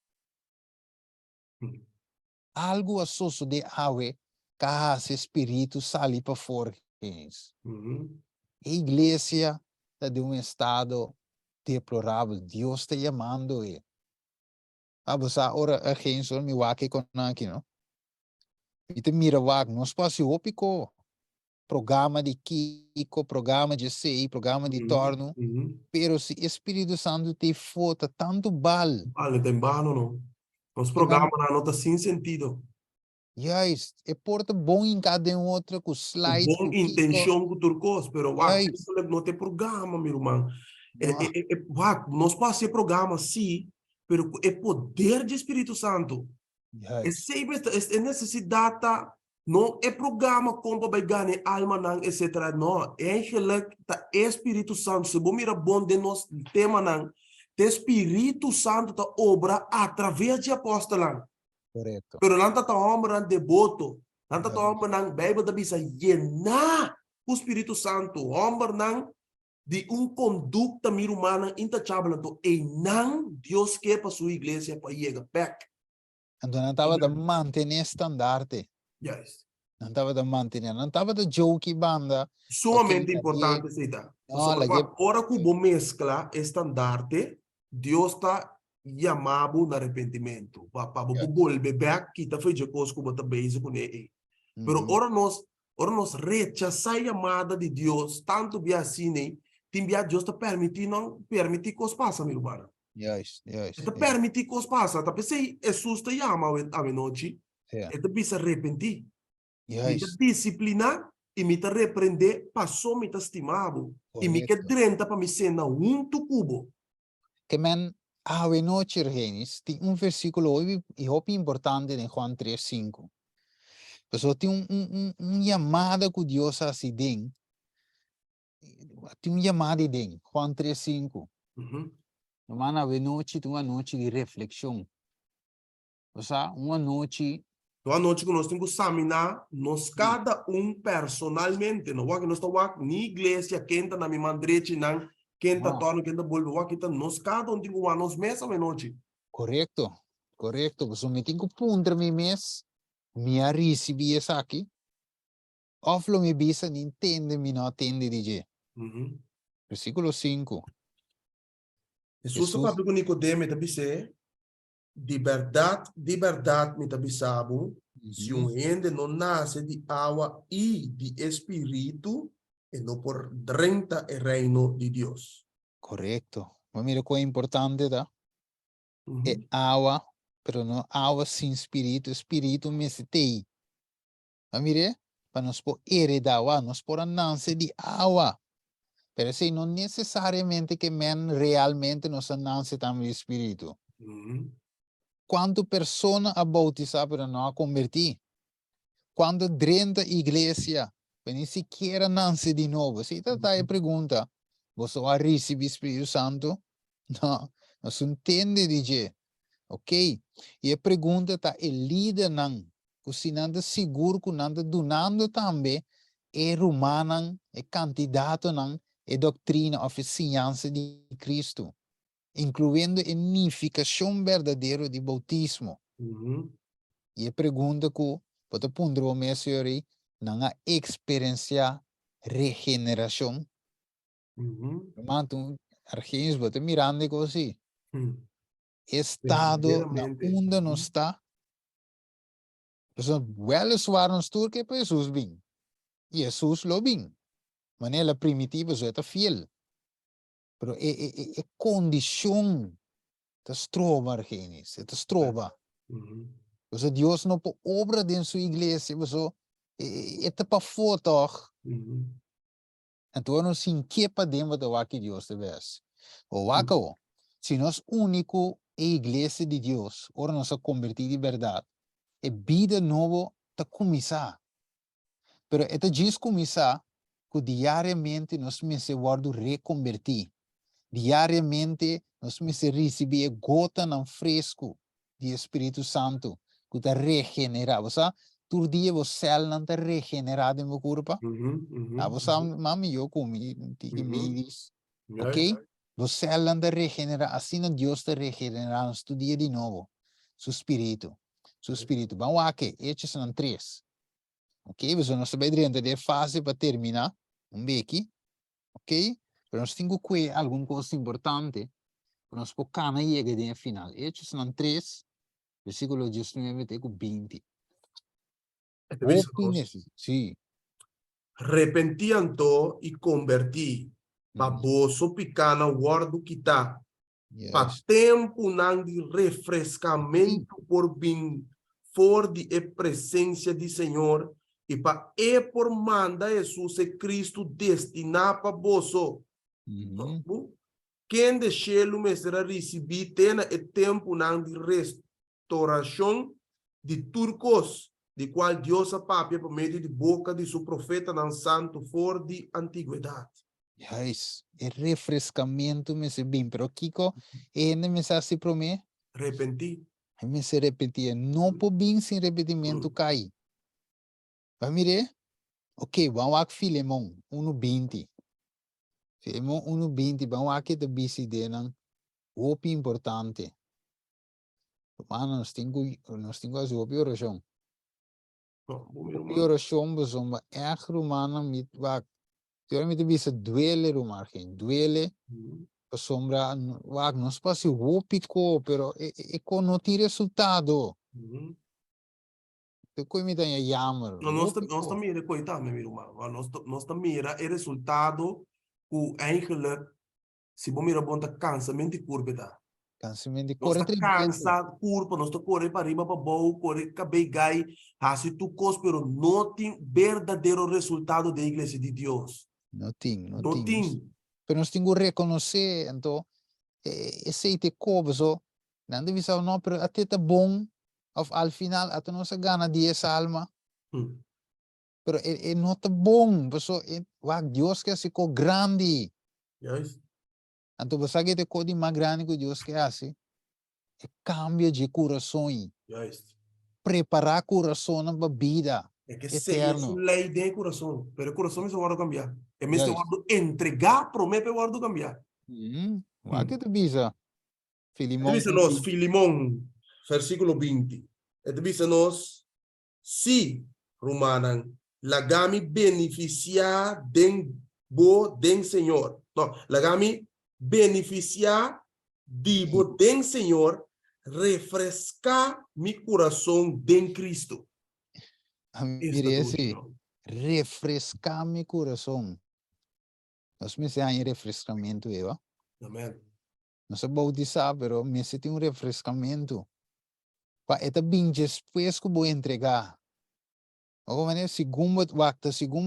Algo associo de água, que espírito sali para fora. A igreja está de estado deplorável. Deus está chamando. Você ora a gente só me wake com aqui, não? E te mira wak, não espaço ópico. Programa de Kiko, programa de CI, programa de torno. Pero se Espírito Santo te fota tanto bal. Vale, tem balo, não. Os programas na nota sem sentido. Juist, e porta bom em cada outra com slide, Bom com Kiko. intenção com turcos, pero Juist. não tem programa, meu irmão. No. Nós passamos programa, sim, pero é poder de Espírito Santo. É Juist. sempre é necessidade, não é programa como vai ganhar alma, não, etc. Não, é tá Espírito Santo. Se você mira bom de nós tema, não, o Espírito Santo tá obra através de apóstolos. Correto. Pero não tá obra devoto. Não tá obra não, Bíblia da bisa llenar o Espírito Santo, obra não de conduta humana intochável. Então, e não Deus quer para sua igreja para chegar back. Então não estava de manter estandarte. Yes. Não estava de manter, não estava de joke banda. Sumamente Okay, importante essa ideia. No, Ora que você mescla estandarte, Deus está chamando no arrependimento. Para você volver back, que está feito coisa que você está bem com ele. Pero ora nós rechazar a chamada de Deus, tanto bem assim, né? Tem Deus está permitindo que passa, meu irmão. Yes. Está permitindo que passa. Tá pensei, Jesus te chama a noite, Yeah. está bisa arrepentir. Mita Yes. disciplina e mita repreender, passou mita estimado. E me que Correcto. drenta para me cena tu cubo. Que men, awe noche, Regenis, tem versículo hoje importante em Juan 3:5. Pessoal, tem chamada que Deus assim tem. Tem chamada de Juan 3:5. Mana, awe noche, tem uma noite de reflexão. Uma noite. Então, a noite que nós temos que examinar, nós cada personalmente, não é que nós estamos na igreja, quem está na minha mandrete, não, quem está torno, quem está bolbo, nós cada temos que nós mesma noite. Correto. Pessoal, me tenho que pôr me mês, me recebi essa aqui. Oflo me bisa, não entende, me não entende, DJ. Versículo 5. Jesus está falando com Nicodemo, está dizendo, de verdade, me está dizendo, se gente não nasce de água e de espírito, e não por renta o reino de Deus. Correto. Mas mira qual é importante, tá? É água, pero não água sem espírito, espírito me setei. Mas mira, para nós por heredar água, nós por nascer de água. Pero se não necessariamente que men realmente nós nasce também de espírito. Quanto persona a bautizar para não a convertir? Quando dentro da igreja, nem sequer nasce de novo. Se está a pergunta, você vai receber o Espírito Santo? Não, não se entende, DJ. Ok? E a pergunta está, é líder não? Se não está seguro que não está donando também, é romano, é candidato não, é doutrina ou ciência de Cristo, incluindo a unificação verdadeira de bautismo. E a pergunta que pode pôr o meu senhor aí, não há experiência regeneração. Mas tu, argentins, você mirando como assim? Estado na onde não está. Então, eles foram que para Jesus bem. E Jesus lo bem. Maneira primitiva, isso é fiel. Pero é condição da trova, argentins. É trova. Então, Deus não pode obra dentro da sua igreja. É para foto. Então, não se inquieta dentro do que Deus te vê. O waco, se nós único é a igreja de Deus, ora nós a convertir de verdade, é vida nova para começar. Pero é diz começar, que diariamente nós me se guardo reconvertir. Diariamente nós me se receber gota não fresco do Espírito Santo, que está regenerado. Você, todo dia você não está regenerado em meu corpo. Você, mami, eu comi, ok? Você não está regenerado, assim Deus está regenerando todo dia de novo. Seu espírito. Vamos aqui, Hechos 3. Ok? Você não sabe de fase para terminar. Beque. Ok? Pero nós temos que alguma coisa importante. Nós podemos chegar ao final. Hechos 3, versículo 19 até 20. Opines. Sim. Repentiam-to e converti. Pa boso picana guardo quita. Pa Yes. tempo não de refrescamento por vir for de presença de Senhor e pa por manda Jesus e Cristo destinar para boso. Quem deixou me será receber tena e tempo não de restauração de turcos, de qual Deus a papia por meio de boca de seu profeta não santo for de antiguidade. Yes. É refrescamento, me se bem. Pero Kiko, ainda me se assim para mim? Repentir. Me se repetir. Não pode bem sem repetimento cair. Vai mirar? Ok, vamos aqui Filemon, 1:20. Filemon 1:20, vamos aqui da BCD, não? Opi importante. Mano, nós temos as opi oração. Opi oração, mas é romana, mit te bisa duele rumargen, duele, sombra, wag, não se passa opi ko, pero não tem resultado. Te coi me dá jammer. Nós estamos mira, coitado, meu irmão. Nós estamos mira o resultado que eigenlijk, se você mira bom, tá cansamento de curva, tá? Cansamento de Nós corre está cansado, curva, nós está correndo para riba, para baixo, correr, cabelo, gai, assim tu cos, pero não tem verdadeiro resultado da igreja de Deus. Não tem. Pero nós temos que reconhecer, então, esse te coisa, não deve ser não, pero até tá bom, ao final, até nós gana 10 alma, pero não tá bom, pessoal, Deus quer se co grande. Yes. Então, você que te co de mais grande que Deus quer assim, cambia de coração, Yes. preparar coração para vida. É que Eterno. é lei de coração, pero o coração me se guarda cambiar. É me se Yes. guarda entregar, promete guarda cambiar. Que tu bisa? Filimão. Dice nos, Filimón, versículo 20. Dice nos, si, Romanan, lagami beneficia den Señor. No, lagami beneficia dibo den Señor, refresca mi corazón den Cristo. Mire esse, refrescar meu coração. Nós me em refrescamento, eu. Amém. Não sei bautizar, pero me tem refrescamento. Para eta bem depois que vou entregar. Ou maneira, segundo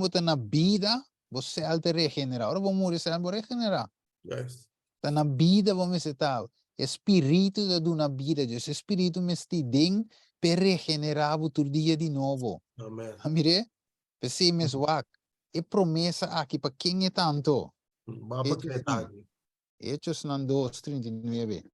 tá na vida, você alta regenerar. Agora vamos morrer, você vai regenerar. Yes. Tá na vida, vamos estar. Espírito da duna vida, Deus, Espírito me está dando para regenerar o dia de novo. Amém. Mire, pensei mesmo, é promessa aqui para quem é tanto. Hechos 2:39.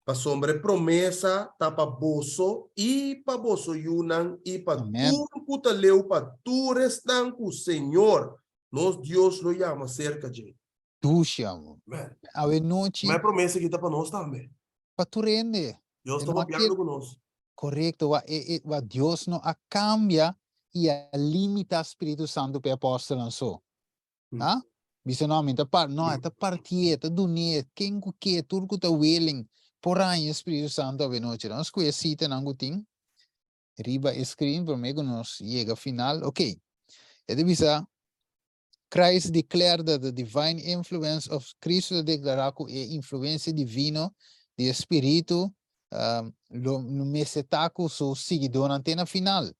Para sombra promessa, tá para bolso e para bolso yunan e para tudo que tá leu para tu restan com o Senhor. Nós Deus lo chama cerca de. Tu chama. A noite. Mas é promessa que tá para nós também. Para tu rende. Deus está papiando conosco. Correto. Deus não a cambia e a limita o Espírito Santo para apóstolo só. Ah? Bisa namin ta partie ta dunia quem que tudo que tá willing porém Espírito Santo a noite nós conhecita nango ting riba screen por mego nos chega final. Ok, é bisa Christ declared that the divine influence of Cristo declarar que é influência divino de Espírito no mesetaco so seguidor antena final.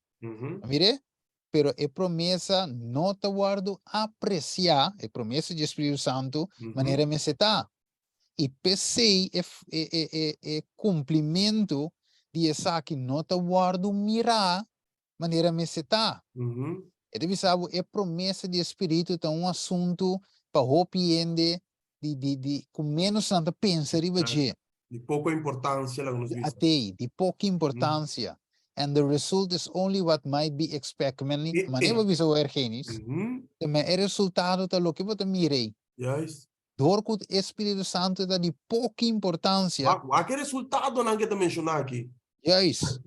Mire, pero é promessa não te guardo apreciar, é promessa de Espírito Santo, maneira meseta. E pensei é cumprimento de essa que não te guardo mirar, maneira meseta. E deve saber, é promessa de espírito, tá um assunto para hopiende, com menos tanta pensa riba de, De pouca importância lá nos vistos. até, de pouca importância. And the result is only what might be expected. Maneira bisa o ergenis, mas é resultado da lo que você mirei. Yes. Door com o Espírito Santo da de pouca importância. Que resultado não que te mencionar aqui? Yes.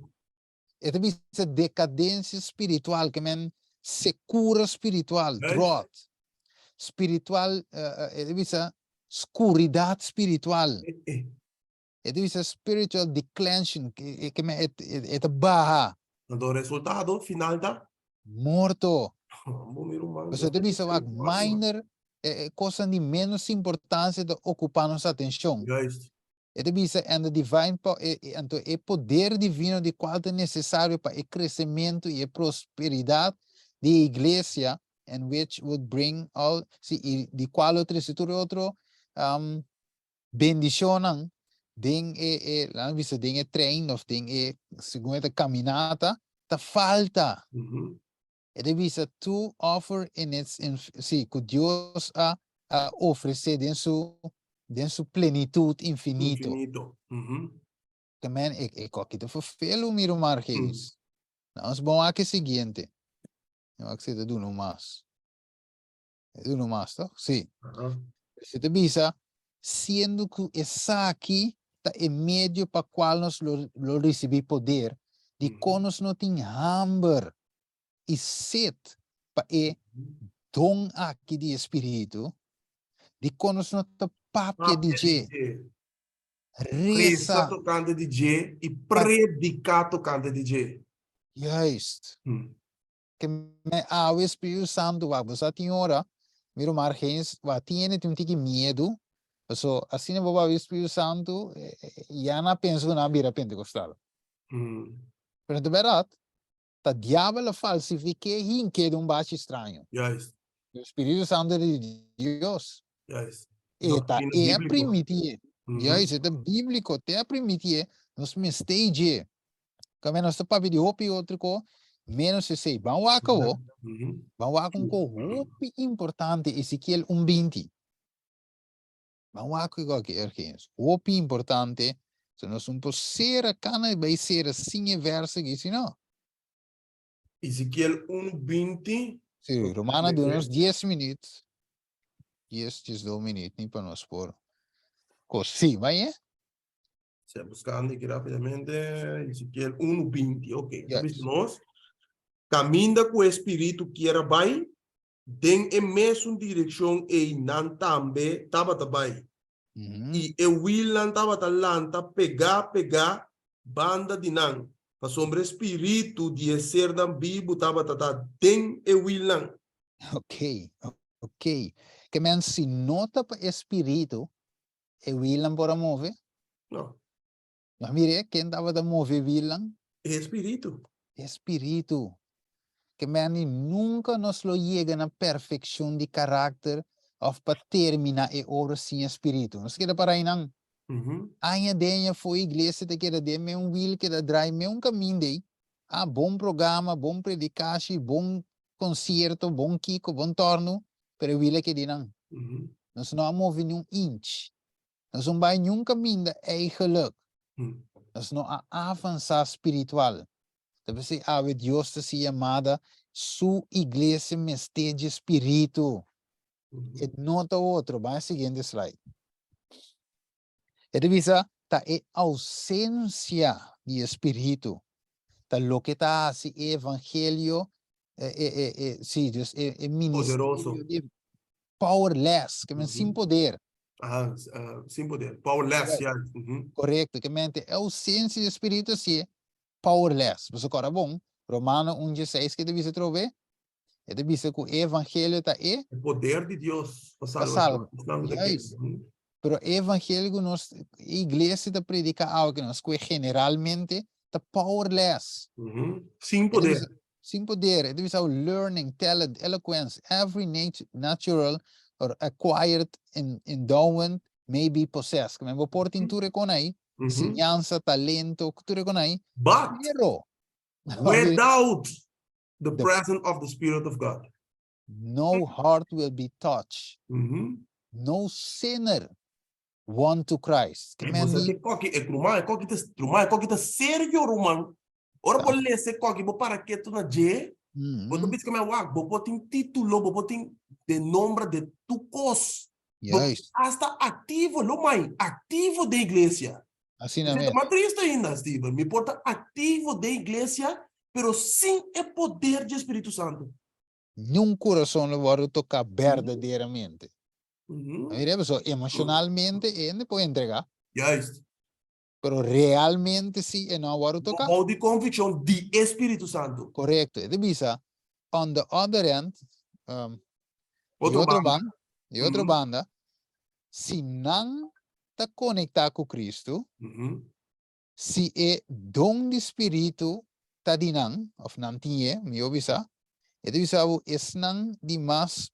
É também essa decadência espiritual, que men secura espiritual, drought. Espiritual, é também essa escuridão espiritual. É também essa spiritual declension, que men é barra. Então, o resultado final tá? Morto. Você também essa minor, coisa de menos importância de ocupar nossa atenção. Yes. É também essa and the divine então é poder divino de qual é necessário para o crescimento e a prosperidade da igreja, and which would bring all, de qual outra estrutura outro bendição den lá visa den trein of den segunda caminhada tá falta. É também essa to offer in its que Deus a oferecer den su plenitude infinito. Também é aqui te vervelo miro margens. Nós vamos aqui seguinte. Eu acho que do no mais. Do no mais, tá? Sim. Se te bisa, sendo que essa aqui tá em meio para qual nós lo recebi poder, de conos não tem hambre e sede para dom aqui de espírito, de conos não tá papia de je. Reza tocando DJ e predicar tocando DJ. Juist. Que me o Espírito Santo vai você tem hora, miro margens, vai tiene um tique medo, so assim não vai o Espírito Santo, já na penso na bira pentecostal. Pero de verdade, tá diabo falsifica e que de baixo estranho. Yes. O Espírito Santo de Deus. Yes. É primitivo. Juist, é bíblico, é primitivo, nos me stage. Como nós estamos para de hopi outro co, menos se sei, vamos lá com hopi importante, Ezequiel 1:20. Vamos lá com o que é hopi importante, se nós não ser a cana vai ser assim verso que se não. Ezequiel 1:20. Sim, Romana de uns 10 minutos. 12 minutos, nem para nós pôr. Sim, vai é? Se buscando aqui rapidamente, Ezequiel 1:20, ok. Yes. Nós caminha com o Espírito que era bem, tem a mesma direção e não também estava também. E o will não estava talanta pegar banda de não. Para sombra Espírito de ser dan vivo estava tem o will não. Ok. Que men se nota para Espírito, o will não pode mover? Não. Mas mire, quem estava a mover Willan? Espírito. Espírito. Que mani nunca nos lo llega na perfeição de caráter of para terminar a obra sem Espírito. Nós queremos para aí não. Ainda denha foi igreja te quer de me will que da drive me caminho de. Bom programa, bom predicação, bom concerto, bom kiko, bom torno, pero will que de não. Nós não move nenhum inch. Nós não vai nenhum caminho é geluk. Nós não avançar espiritual. Deve ser a Deus se chamada sua igreja mestre de espírito. E nota outro, vai seguinte slide. E deve ser a ausência de espírito. Tá lo que tá se evangelho Poderoso. Powerless, que é sem poder. Sem poder. Powerless, yeah. Correto, que mente a ausência de espírito se é powerless. Você agora bom, Romano 1:16 que deve se trover. E deve ser que o evangelho tá o poder de Deus para salvar. Pero o evangelho nos igreja tá predica algo que nós que generalmente tá powerless. Sem poder. Sem poder. Deve ser o learning, talent, eloquence, every natural or acquired endowment may be possessed. Como eu porto em tudo com aí, ensinança, talento, tudo com aí. But without the The- presence of the Spirit of God. no heart will be touched. Mhm. No sinner won to Christ. E você Kemendi, tem coque e rumai, coque te sério rumang. Ora Tá. bo lese coque bo para que tu na je, bo tu mm, bis que me wak, bo botin título, bo botin de nombre de tu cos. Bo yes, hasta activo, lo mai, activo da igreja. assim Você mesmo. está triste ainda, Steven. Me importa ativo da igreja, pero sem o poder do Espírito Santo. Num coração levado tocar verdadeiramente. Uhum. Mira, so, emocionalmente ele pode entregar, Juist. pero realmente sim, não agora tocar. Hou die convicção de Espírito Santo. Correcto. Ele bisa, on the other end, e Outro outro banda. banda, e outra Uhum. banda, se não está conectado com Cristo, Uhum. se é dom de Espírito tá dinang, of não tinha, me obisa, ele bisa, é não de mais,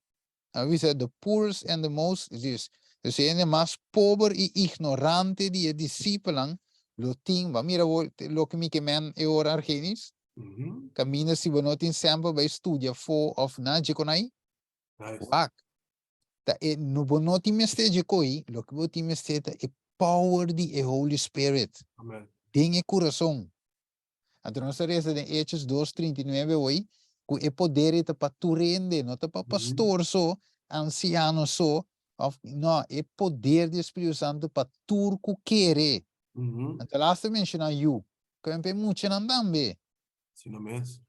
avisa, the poorest and the most, dus é mais pobre e ignorante de discípulos, lo ting, va mira, lo que me quemen é orar genis, Uhum. camina se você não tem sempre vai estudar for of na jekonai, Juist. wak, tá é no bono tem mestre jekoi, lo que você tem mestre é power de Holy Spirit, Amém. tem é coração. Então nós reza de Hechos 2:39 hoje, que é poder para tu rende, não tá para pastor só, anciano só, não, é poder do Espírito Santo para tu que querer. Uhum. Então lá se menciona you, que é muito não também, Sim, não é mesmo?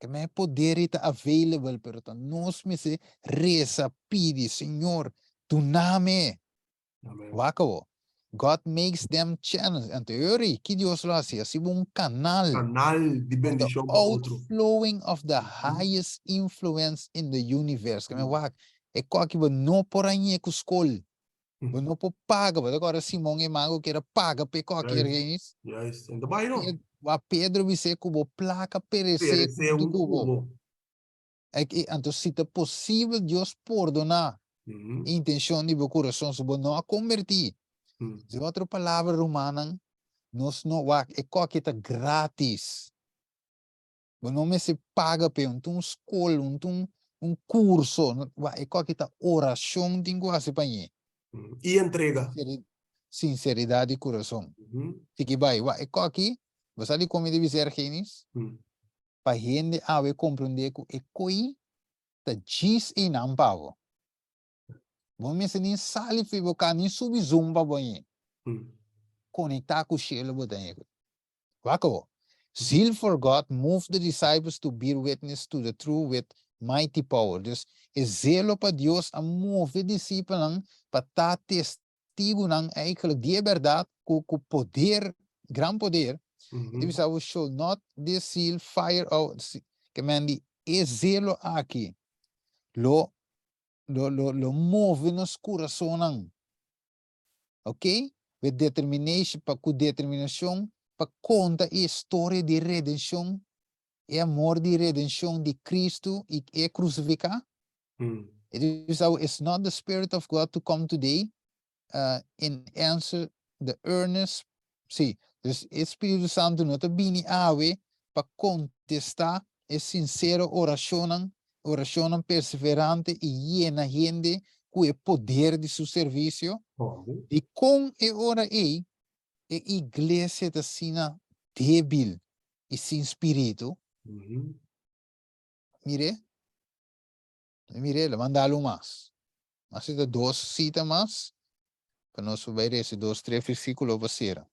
que é poder está available, pero nós me se reza, pede, Senhor, tu name, Amém. wakawo. God makes them channels. Então, eu que Deus lo hace, assim canal. Canal de Of the bendição para outro. outflowing of the Mhm. highest influence in the universe. Kami Mhm. wak, e ko ki ba no poranye ku skol. Mhm. Ba no po paga ba agora Simão e Mago que era paga pe ko ki reis. Juist. En daarbij nog. Wa Pedro bise kubo placa perecer Perecer ku kubo. cubo. Então se é possível Deus perdonar Mhm. intenção de meu coração se não a convertir. Mhm. De outra palavra romana, nós não wak e ko que tá grátis. Não me se paga pe um escola, um curso, é qualquer oração tem que fazer para mim. Mhm. E entrega. Sinceridade e coração. Mhm. Fique bem, é qualquer, você ali como deve ser genis, Mhm. para gente a compreender que é coi tá diz e não pago. Vamos se nem sali fi boca nem subir zoom para banhe. Mhm. Conectar com o cielo botanha. Wako. Zeal for God moved the disciples to bear witness to the truth with mighty power. Dus zelo para Deus a move discípulos para dar testigo ng eigenlijk die verdade com poder, gran poder. Mhm. Ele disse, we should not this zeal fire out. Que mandi, zelo aqui. Lo move nos coração. Ok? With determination, com determinação, para contar a história de redenção, e amor de redenção de Cristo e é crucificado. Mhm. It's not the Spirit of God to come today in answer the earnest. Sim, dus Espírito Santo não está vindo para contestar a sincera oração perseverante e llena gente com o poder de seu serviço. Oh. E com a hora a igreja está sendo débil e sem espírito. Mhm. Mire, le mandalo más. Así de 2 citas más, para nós ver esse 2, 3 versículos passaram.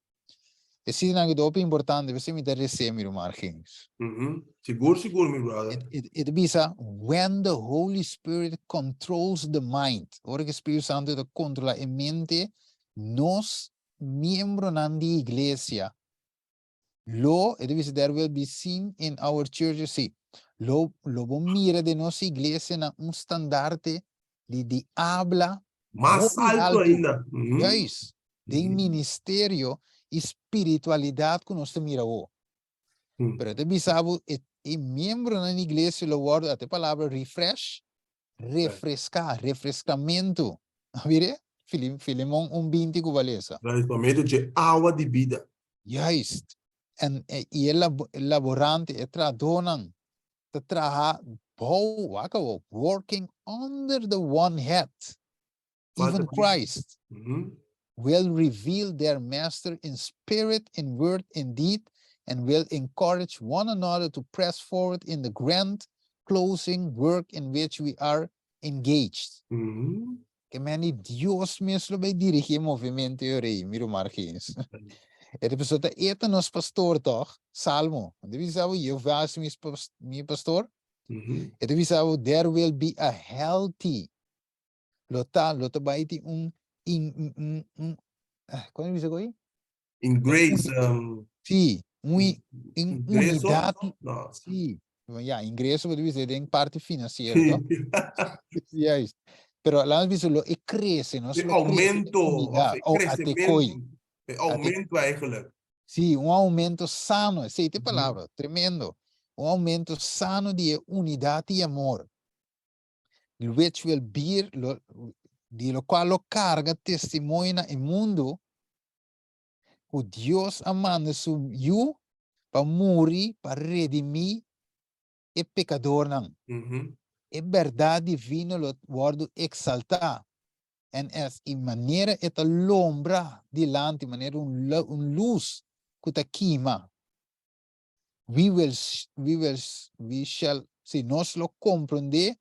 Esse é algo importante, você me dá receber o margens. Mhm. Seguro, meu brother. It bisa, when the Holy Spirit controls the mind, ora que o Espírito Santo controla a mente, nós, membros da igreja, it is there will be seen in our churches, sí. Lo mira de nossa igreja na standarte de habla Mais muito alto alto. ainda. Mhm. Juist. De ministério espiritualidade que nós mira o. Mhm. Pero te bisabo e membro na igreja lo word até palavra refresh, refrescar, refrescamento. Vire? Filimon 20 que valesa. Relacionamento de água de vida. Juist. En e laborante e tradonan te traha working under the one head, even Christ will reveal their master in spirit, in word, in deed, and will encourage one another to press forward in the grand closing work in which we are engaged. Que mani Dios mesmo vai dirigir movimento aí, miro Marquinhos. É pessoa tá eta nos pastor toch, Salmo. Deve saber eu vas mi pastor. É deve saber there will be a healthy. Lota vai ter como diz agora? In grace, Sim, ingreso? unidade. No. Sim. Ja, ingresso deve dizer em parte financeira, tá? Yes. Pero lá nós vimos e cresce, nós lo aumento, unidade, ou até coi. aumento eigenlijk. Sim, aumento sano, essa é a palavra, tremendo. Aumento sano de unidade e amor. Which will be, de lo qual lo carga testemunha no mundo, que Deus amando su you, para morrer, para redimir, e pecador não. É verdade divina lo guardo exaltar. En es in maneira esta lombra dilante, maneira luz que ta queima. We shall, si nos lo comprende,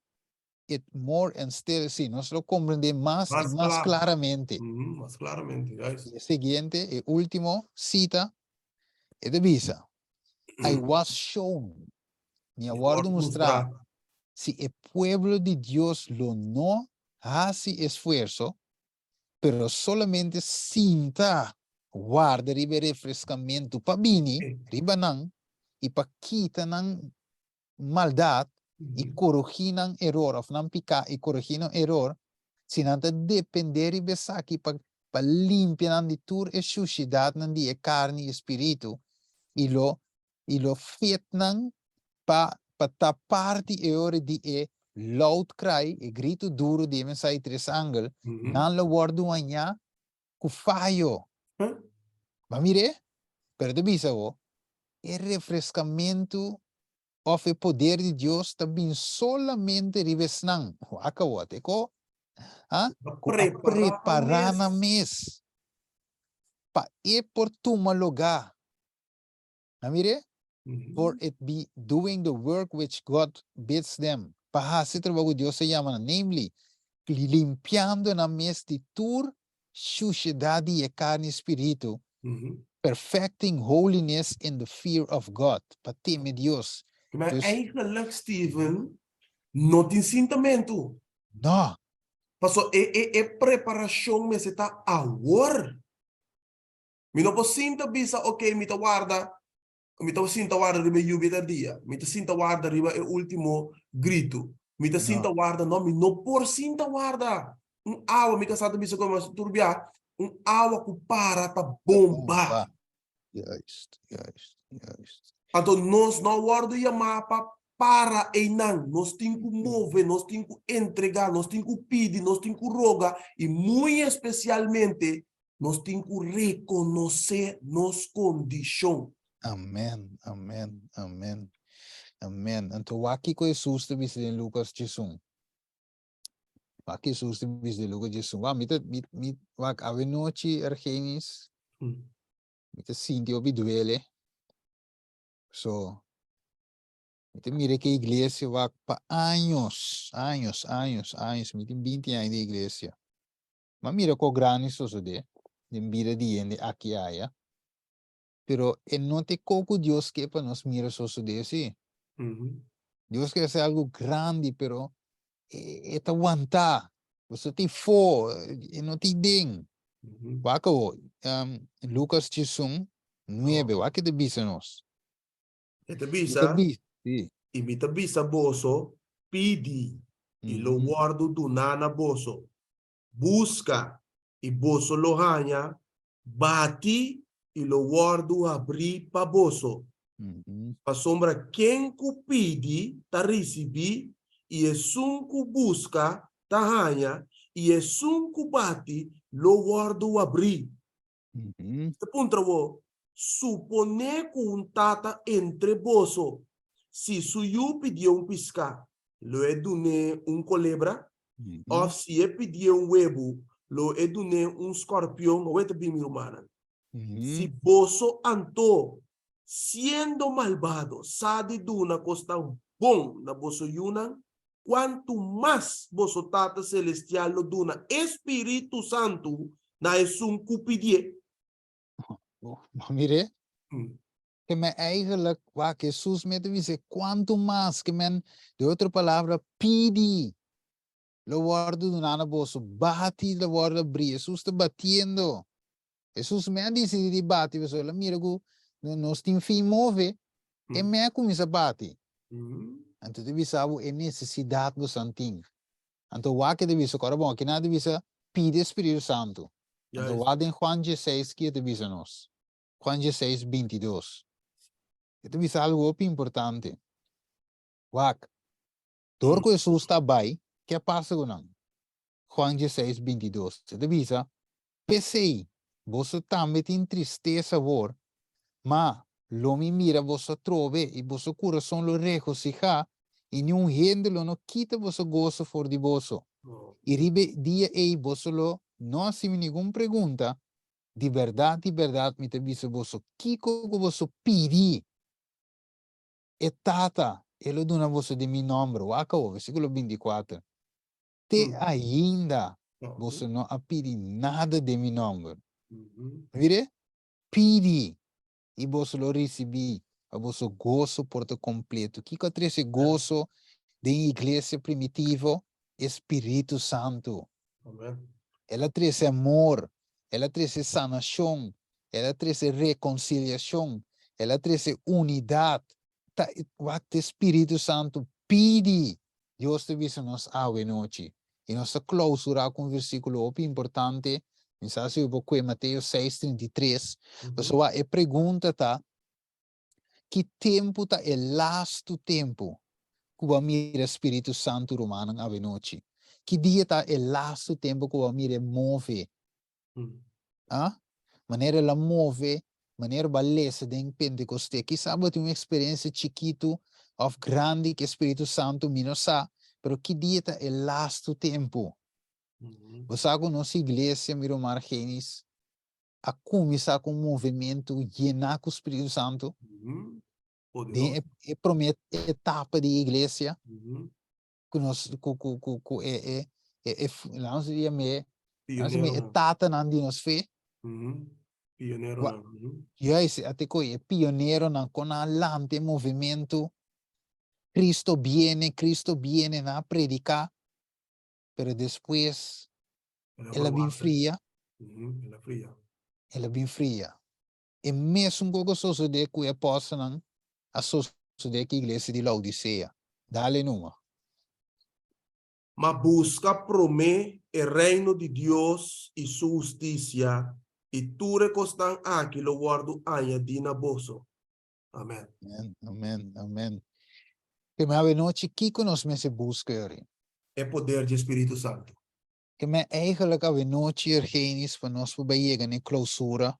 it more and still, si nos lo comprende más y más claramente. Más claramente, guys. Y el siguiente, el último cita, es de visa. I was shown, mi aguardo mostrar, si el pueblo de Dios lo no hace esfuerzo, pero solamente sinta guarda ribe refrescamento pa bini, riba nang, e pa kita ng maldad, e corrigir ng error, of ng pika, e corrigir ng error, sinanta depender ribe sa ki pa limpia ng ditur e suciedad ng di e carne e espiritu, ilo fit ng pa tapar di ore di e loud cry, e grito duro di mensai tres angel, nan lo guardo anya, kufayo. Ma mire, pero de bisa o, el refrescamento of el poder de Dios também solamente rivesnang. Akawate ko, preparar na mes, pa e por tuma lugar. Ma mire, for it be doing the work which God bids them. Pahasi trabaho Dios se llama, namely, limpiando na mes de tur, suciedade e carne espírito, perfecting holiness in the fear of God. Patime Dios. Maar eigenlijk, Steven, no te sintamento. No. Paso, preparação me se tá agora. Mi no po sinta bisa, okay, mi ta guarda, mi ta sinta guarda riba lluvia dia, mi ta sinta guarda riba e último grito, mi ta sinta guarda, no, mi no por sinta guarda. Água, mi casata bisa como turbia, água que para ta bomba. Juist. Então, nós não guardamos a mapa para enang, nós temos que mover, nós temos que entregar, nós temos que pedir, nós temos que rogar, e muito especialmente, nós temos que reconhecer nossa condição. Amém. Então, aqui com Jesus te diz em Lucas 16. Aqui Jesus te diz em Lucas 16. Wak ave noite ergenis, mita sinti obi duele. So, mita mire que a igreja va pa años, mita 20 anos de igreja. Mas mira co grande soso de vida de aqui haya. Pero no te coco Dios que para nos mira soso de sí. Dios quiere hacer algo grande, pero te aguanta. Você te for, no te den. Wako, Lucas 9, wako te bisa nos. Te bisa, sí. e mi te bisa boso, pidi, e lo guardo do nana boso. Busca, e boso lo hanya, bati, e lo guardo abrir pa boso. Pa sombra, quem ku pidi, ta recebi, e é ku busca, ta hanya, e é ku bati, lo guardo abrir. Te punto, supone que tata entre boso, si suyu pidió un pisca, lo edune un culebra, Mhm. o si pidió un huevo, lo edune un escorpión, o este bimi humana. Si Mhm. boso anto, siendo malvado, sadi duna costa bom na boso yunan, quanto mais boso tata celestial lo duna Espírito Santo na esun cupidie. Oh, maar mire, que men eigenlijk, waar Jesus met hem dice, quanto más que men, de otra palabra, pidi, lo guardo de una boso, bati, lo guardo abrir, Jesus está batiendo. Jesus me dice di bati, so la mira go, no stin fi move, e me comienza a bati. Anto devi saber a necessidade do santinho. Anto wa que devi so bom, que nada devi sa pide Espírito Santo. Anto wa em Juan 16 que devi sa nos. Juan 16, 22. Itu bisa algo importante. Wak, door ko Jesus está bem, que passa com não? Juan 16, 22. Itu bisa, pensei, você também tem tristeza vor, mas lo me mira, você trove e você coração lo regocija e nenhum gente lo não quita você gozo for de você. E ribe dia aí você lo não assim nenhuma pergunta, de verdade, me te bisa você, kiko ko você pedi, e tata, ele dona você de mi nome, waka o versículo 24. Te ainda você não a pedir nada de mi nome. Vire? Pedi e você lo recebi. A você gozo por te completo. Que que esse gozo de igreja primitivo? Espírito Santo. Ela traz amor. Ela traz sanação. Ela traz reconciliação. Ela traz unidade. Wat Espírito Santo pede, Deus te visa nos ave noite. E nossa clausura com um versículo importante, mensagem eu vou com Mateus 6:33. Então, a pergunta tá, que tempo tá é lasto tempo que o mira Espírito Santo romano ave noite? Que dia tá é lasto tempo que o mira move? Ah? Maneira ela move, maneira beleza de Pentecoste. Que sabe tem uma experiência chiquito of grande que Espírito Santo me nos sa, pero que dia é lasto tempo. Você sabe nossa igreja, miro Margenis, a começar com um movimento llenar com o Espírito Santo. De promete etapa de igreja que nós lá se chama etapa não de nos fé. Pionero. Yes, até que é pioneiro na conalante movimento. Cristo viene na predicar, pero depois ela bem fria. Ela bem fria. E mesmo que gostoso de que apóstolo a de que igreja de Laodicea. Dale numa. Mas busca promete el reino de Dios y su justicia, y tú recostan aquí lo guardo añadina boso. Amén. Amém. Que me ave noite, que nós me se busca, El poder del Espíritu Santo. Que me eigenlijk ave noite, Genis, para nós poder chegar na clausura.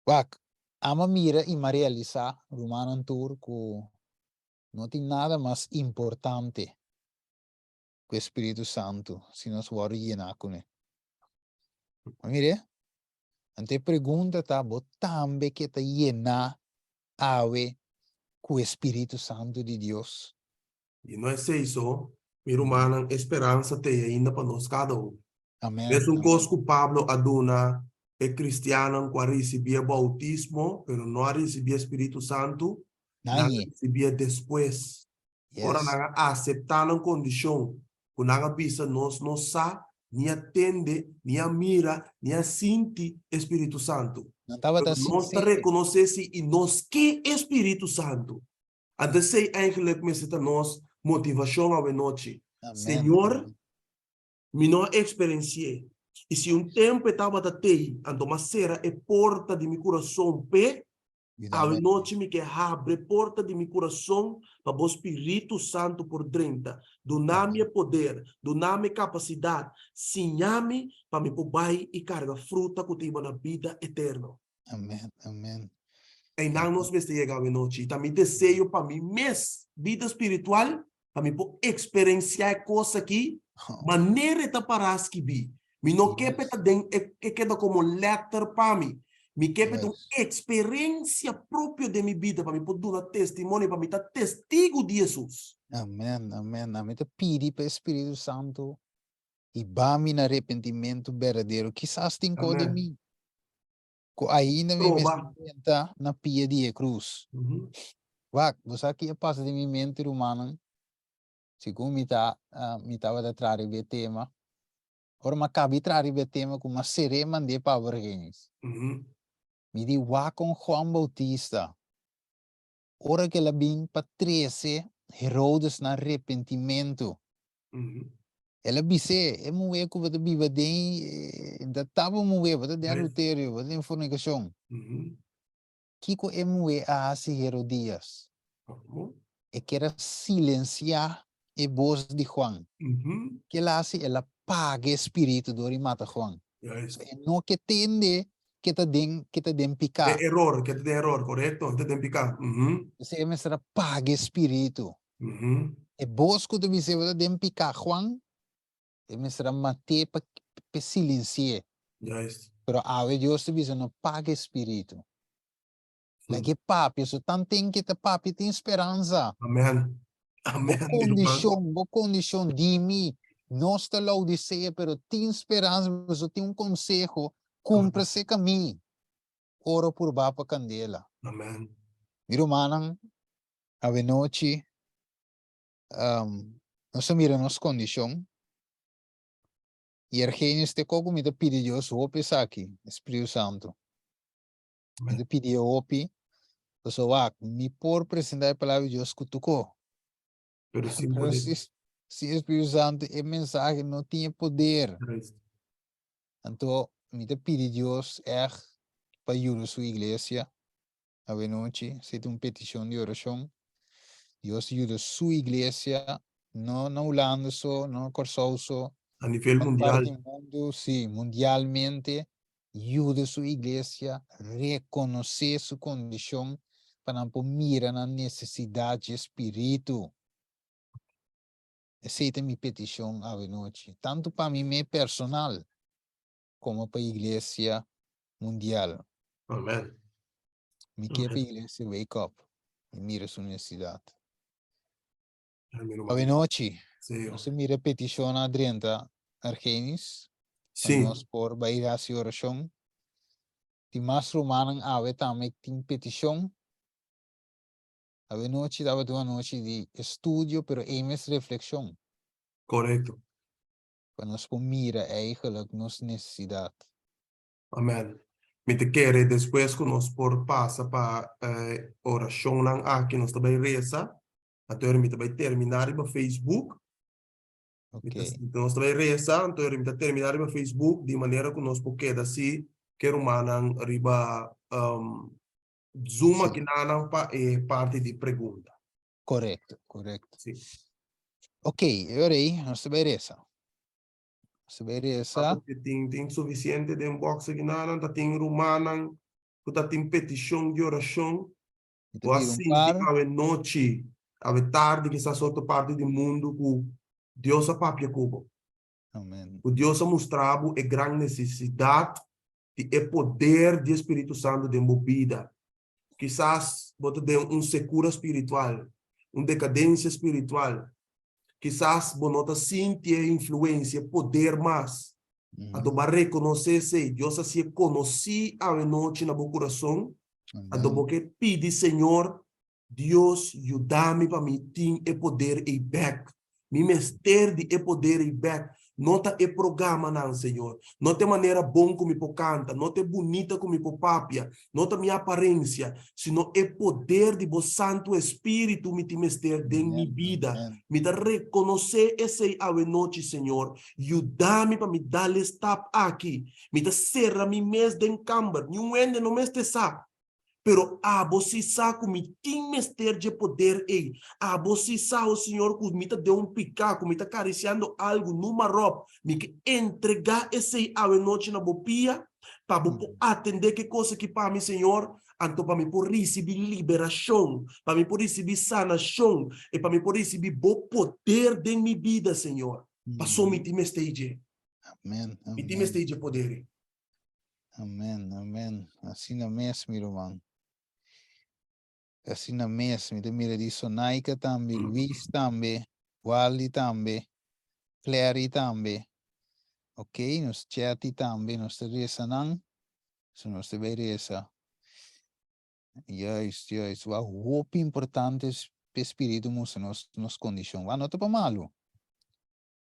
Wak, ama mira e realizar Romano Tour que não tem nada mais importante que o Espírito Santo, se nós vamos llenar com ele. Mire, ante pergunta tá, também que tá llenar ave com o Espírito Santo de Deus. Y no es eso, mi hermana, esperanza te ainda para nos cada uno. Amém. Es un cosco Pablo aduna, el cristiano que recibía bautismo, pero no recibía Espíritu Santo, nada recibía después. Ahora nada aceptaron condición, que nada visa nos no sa, ni atende, ni a mira, ni a sinti Espíritu Santo. Nos reconoce si y nos que Espíritu Santo. Antes sei eigenlijk mesita nos motivação a noite. Senhor, me não experienciei. E se tempo estava da tei, ando macera é porta de meu coração pé, a noite me que abre porta de meu coração para o Espírito Santo por dentro. Doname poder, doname capacidade, sinhame para me pobai e carga fruta que tem na vida eterna. Amém. En não nos veste llegar a noite. Também desejo para mim mes vida espiritual, para mim por experienciar coisa aqui, maneira de parar que vi. Me não quer peta den que queda como letter para mim. Me quer peta uma experiência própria de minha vida para mim poder dar testemunho para mim estar testigo de Jesus. Amém, amém, amém. Te pedi para o Espírito Santo e vá-me no arrependimento verdadeiro. Quizás tem coisa de mim. Ainda me experimenta na pia de cruz. Wak, você aqui passa de minha mente humana. Segundo me estava a trazer o tema. Ora, mas cabe trazer o tema com uma serema de pavorgues. Me di wak com Juan Bautista. Ora que ela vem para 13 Herodes na arrependimento. Ela disse, é mulher que vai viver dentro da tábua mulher, vai ter adultério, vai ter fornicação. Kiko é mulher a Herodias. E quer silenciar a voz de Juan. Que ela hace, ela paga o espírito do e mata Juan. Não que tende que te den picar. Error, que te den error, correto? Te den picar. Você me será paga espírito. E voz que te dice vai den picar Juan. E me será matar para silenciar. Pero a Deus te dice não paga espírito. Lagi papi, so tanting kita papi tem esperança. Amém. Amém. Bo condição de mim. Não está lá Odisseia, pero tem esperança, so tem consejo, cumpra-se caminho. Oro por bapa candela. Amém. Miro manang, ave noite, nós mira nossa condição. E Argênios te coco me te pide Deus, hope aqui, Espírito Santo. Me te pide hope. So, me por apresentar a palavra de Deus que tocou. Pero se Espírito Santo é mensagem, não tinha poder. Então, me te pedi Deus para ajudar a sua igreja. A noite, se tem uma petição de oração. Deus ajuda a sua igreja, não na Holanda só, não na Corsol só. A nível mundial. Mundo, sim, mundialmente. Ajuda a sua igreja a reconhecer sua condição para não mirar na necessidade de espírito. Aceita minha petição à noite, tanto para mim personal, como para a igreja mundial. Amém. Me quer para a igreja wake up e mira sua necessidade. À noite, você mira a petição à Drenta Argenis, nós por baixar a oração. Ti mais romano ave também tem petição. A noite dava uma noite de estudo, pero mais reflexão. Correto. Para nós mira eigenlijk nossa necessidade. Amém. Me te quer depois que nós por passa para oração lang aqui nós também reza. Até me também terminar no Facebook. Okay. Nós também reza, então me terminar no Facebook de maneira que nós porque assim que romanang riba Zoom aqui na parte de pergunta. Correto, correto. Sim. Ok, agora aí, nós também reza. Tem suficiente de box aqui na tem romanang, tem petição de oração. Ou assim, a noite, a tarde que está outra parte do mundo que Deus a papia cubo. Amém. O Deus a mostrar a grande necessidade de poder do Espírito Santo de movida. Quizás você tem secura espiritual, decadência espiritual. Quizás você sente influência, poder mais. A tu reconhecer se Deus assim conheci a noite na meu coração. A tu que pede, Senhor, Deus, ajuda-me para mim ter poder e back. Me mester de poder e back. Nota e programa, não, Senhor. Nota a maneira bom como me canta, nota bonita como me papia, nota minha aparência, sino é poder de vos Santo Espírito me te mester de minha vida. Me te reconhecer esse a noite, Senhor. Ajuda-me para me dar stop aqui. Me te serra mi mês de encamber. Nenhum ende no mês de saco. Pero a você sabe me tem mester de poder ei. A você sabe o Senhor que me deu picaco, me está acariciando algo numa roupa, me que entregar esse a noite na bopia para atender que coisa que para mim, Senhor, Então, para mim poder receber liberação, para mim poder receber sanação, e para mim poder receber bom poder de minha vida, Senhor. Passou me time stage. Amen. Me time Amen. stage poder. Amen. Amen. Assim na mesma, irmão. Assim na mesma. Então, mira, de Sonaika também, Luis também, Wally também, Clary também. Ok? Nos chat também, nos reza não. Se nos reza. Yes. Wa hope importante para espírito nos condição. Wa não tá para malo.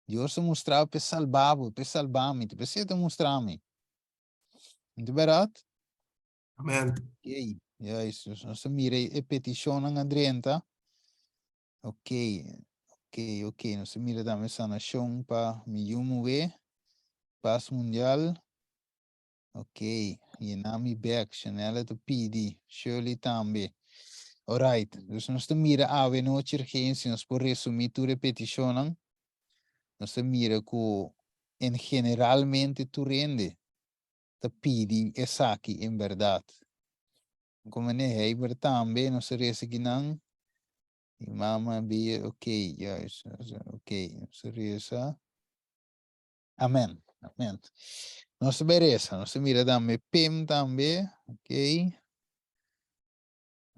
Deus se mostrava para salvar-me, para ser mostrar-me. Não é verdade? Amen. Ok. Yes. Nós mira a petição na Adrienta. Ok. Nós mira também sanação para milhão de paz mundial. Ok. Yenami back, Chanela to PD, Shirley também. Alright, dus nós mira ave no urgência, nós por resumir tu repetição, nós mira que em generalmente tu rende, te pedi essa aqui em verdade. Como ne heiber também, nós resumir não, e mama be ok, yes, ok, nós resumir. Amém, amém. Nós beresa, nós mira também PEM também, ok.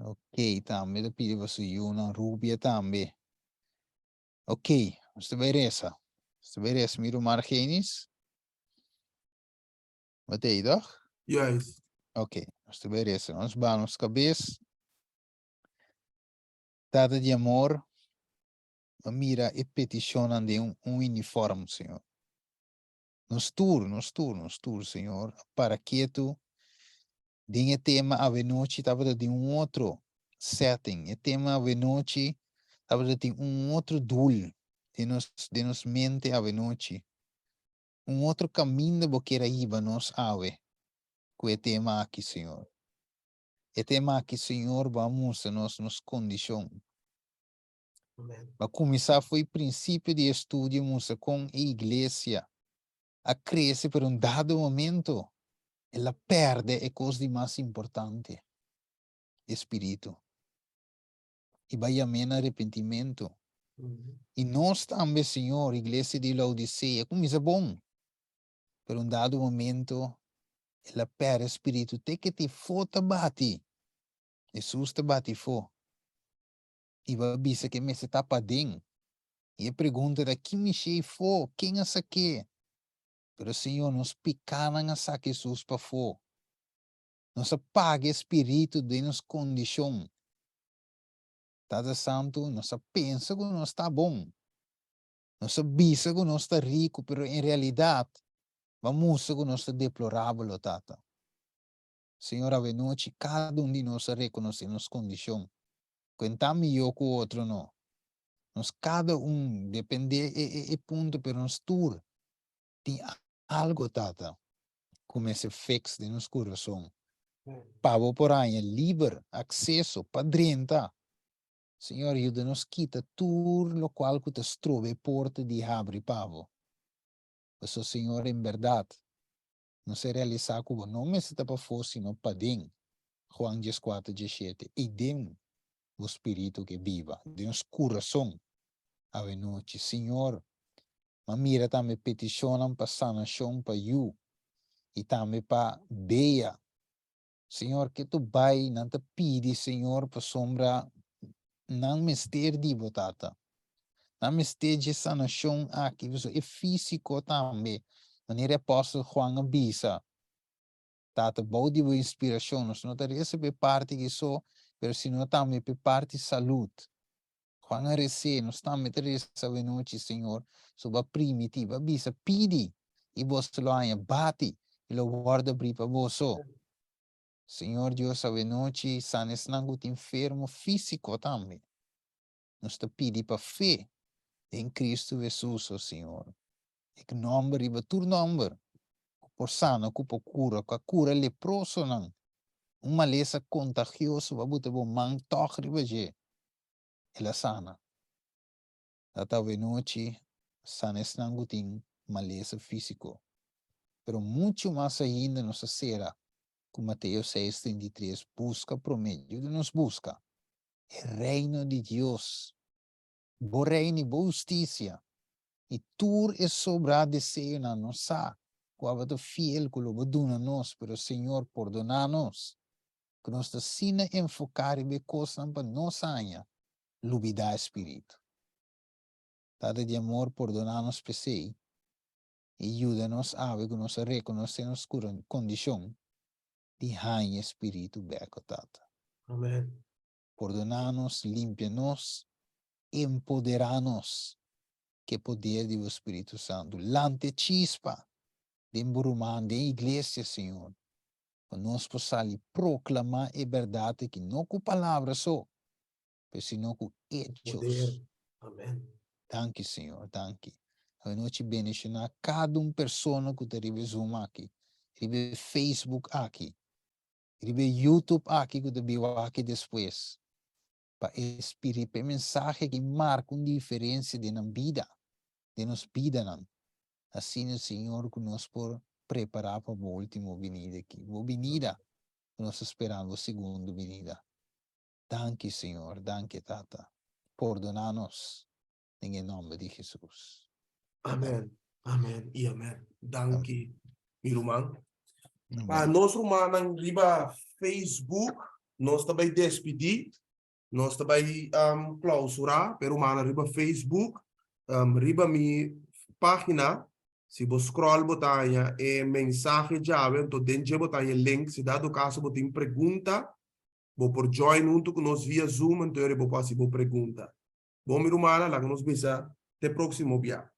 Ok, também te pedi você uma rubia também. Ok, nós beresa. Nós mira margenis. Wat deed je toch? Yes. Ok, nós beresa. Nós vamos cabeça. Data de amor. Mira e peticionam de uniforme, Senhor. Nos tour, Senhor. Para que tu dinhe tema a noite estava de outro setting. E tema a noite estava de outro dul de nos mente a noite. Outro caminho de boqueira iba nos ave. Com o tema aqui, Senhor. E tema aqui, Senhor, vamos nos condição. Amen. Vai começar foi princípio de estudo com a igreja. A crescer por dado momento. Ela perde a coisa de mais importante. Espírito. E vai amém arrependimento. E nós também, Senhor, igreja de Laodiceia, começa bom. Por dado momento, ela perde espírito. Tem que te fota bate. Jesus te bate fo. E vai dizer que me se tapa dentro. E a pergunta da que me cheio fo, quem é essa aqui? Pero Senhor, nos picaram a saque Jesus para fo. Nos apaga espírito de nos condição. Tada santo, nós pensa que nós está bom. Nós bisa que nós está rico, pero em realidade, vamos que nós está deplorável, tata. Senhor, a noite, cada de nós reconhece nossa condição. Contamos eu com o outro, não. Nós cada depende e ponto, pero nós tur tem algo, tata, como esse fix de nosso coração. Pavo por aí, livre, acesso, padrinta. Senhor, ajuda-nos, quita tudo lo qual que te trove porta de abre, pavo. Isso, Senhor, em verdade, não se realizar como não me se para fosse, não padem. Juan 14:17. E dem o Espírito que viva, de nosso coração, a noite, Senhor. Mas mira também peticionam para sanação para you, e também para beia. Senhor, que tu vai, não te pede, Senhor, para sombra, não me esteja de botata. Não me esteja sanação aqui, é físico também. Maneira apóstolo Juan avisa, tata, bom de inspiração, nós não recebe parte que só, mas se não também parte saúde. Juan recebe, nós também recebe noite, Senhor, sobre a primitiva, avisa, pede, e você lo anha, bate, e lo guarda abrir para você. Senhor Deus, a noite, sanes não enfermo físico também. Nós te pedi para fé em Cristo Jesus, oh Senhor. E que nome, riba, tu nome, por sana, por cura, com a cura leproso, não. Uma maleza contagiosa, vai botar bom man, toque, riba, je. Ela sana. Tata noite, sanes não tem maleza físico. Pero muito mais ainda, nossa será, com Mateus 6:33, busca por meio de nos busca o reino de Deus, bo reino e boa justiça, e tur é sobrar desejo na nossa, quando tu fiel com o dona nós, pero Senhor perdona-nos, que nós te sina enfocar e coisa para nossa anha, lubida espírito. Dada de amor perdonar-nos pesei, e ajuda-nos a ver que nós reconhecemos condição de ranha espírito beco, tata. Amém. Perdonar-nos, limpia-nos, empoderar-nos, que poder do Espírito Santo, lante chispa, de embrumar da igreja, Senhor, para nós possamos proclamar a verdade que não com palavras só, mas senão com Poder. hechos. Amém. Danke, Senhor, danke. A noite bendicionar cada pessoa que está no Zoom aqui, no Facebook aqui, no YouTube aqui, que está viu aqui depois. Para espírito, mensagem que marca uma diferença de nossa vida, de nossa vida. Assim o Senhor que nos por preparar para a última vinda aqui. A vinda, nós esperamos a segunda vinda. Danke, Senhor, danke, Tata. Perdonar-nos, em nome de Jesus. Amém. Amém e amém. Danke, meu irmão. Amém. Nós, irmão, riba Facebook, nós também despedir, nós também clausurar, pero irmão, riba Facebook, riba minha página, se você scroll botar mensagem já, então dentro de botar link, se dado caso você tem pergunta, vou por join junto com nós via Zoom, então eu vou passar por pergunta. Bom, meu irmão, lá que nós vemos até próximo dia.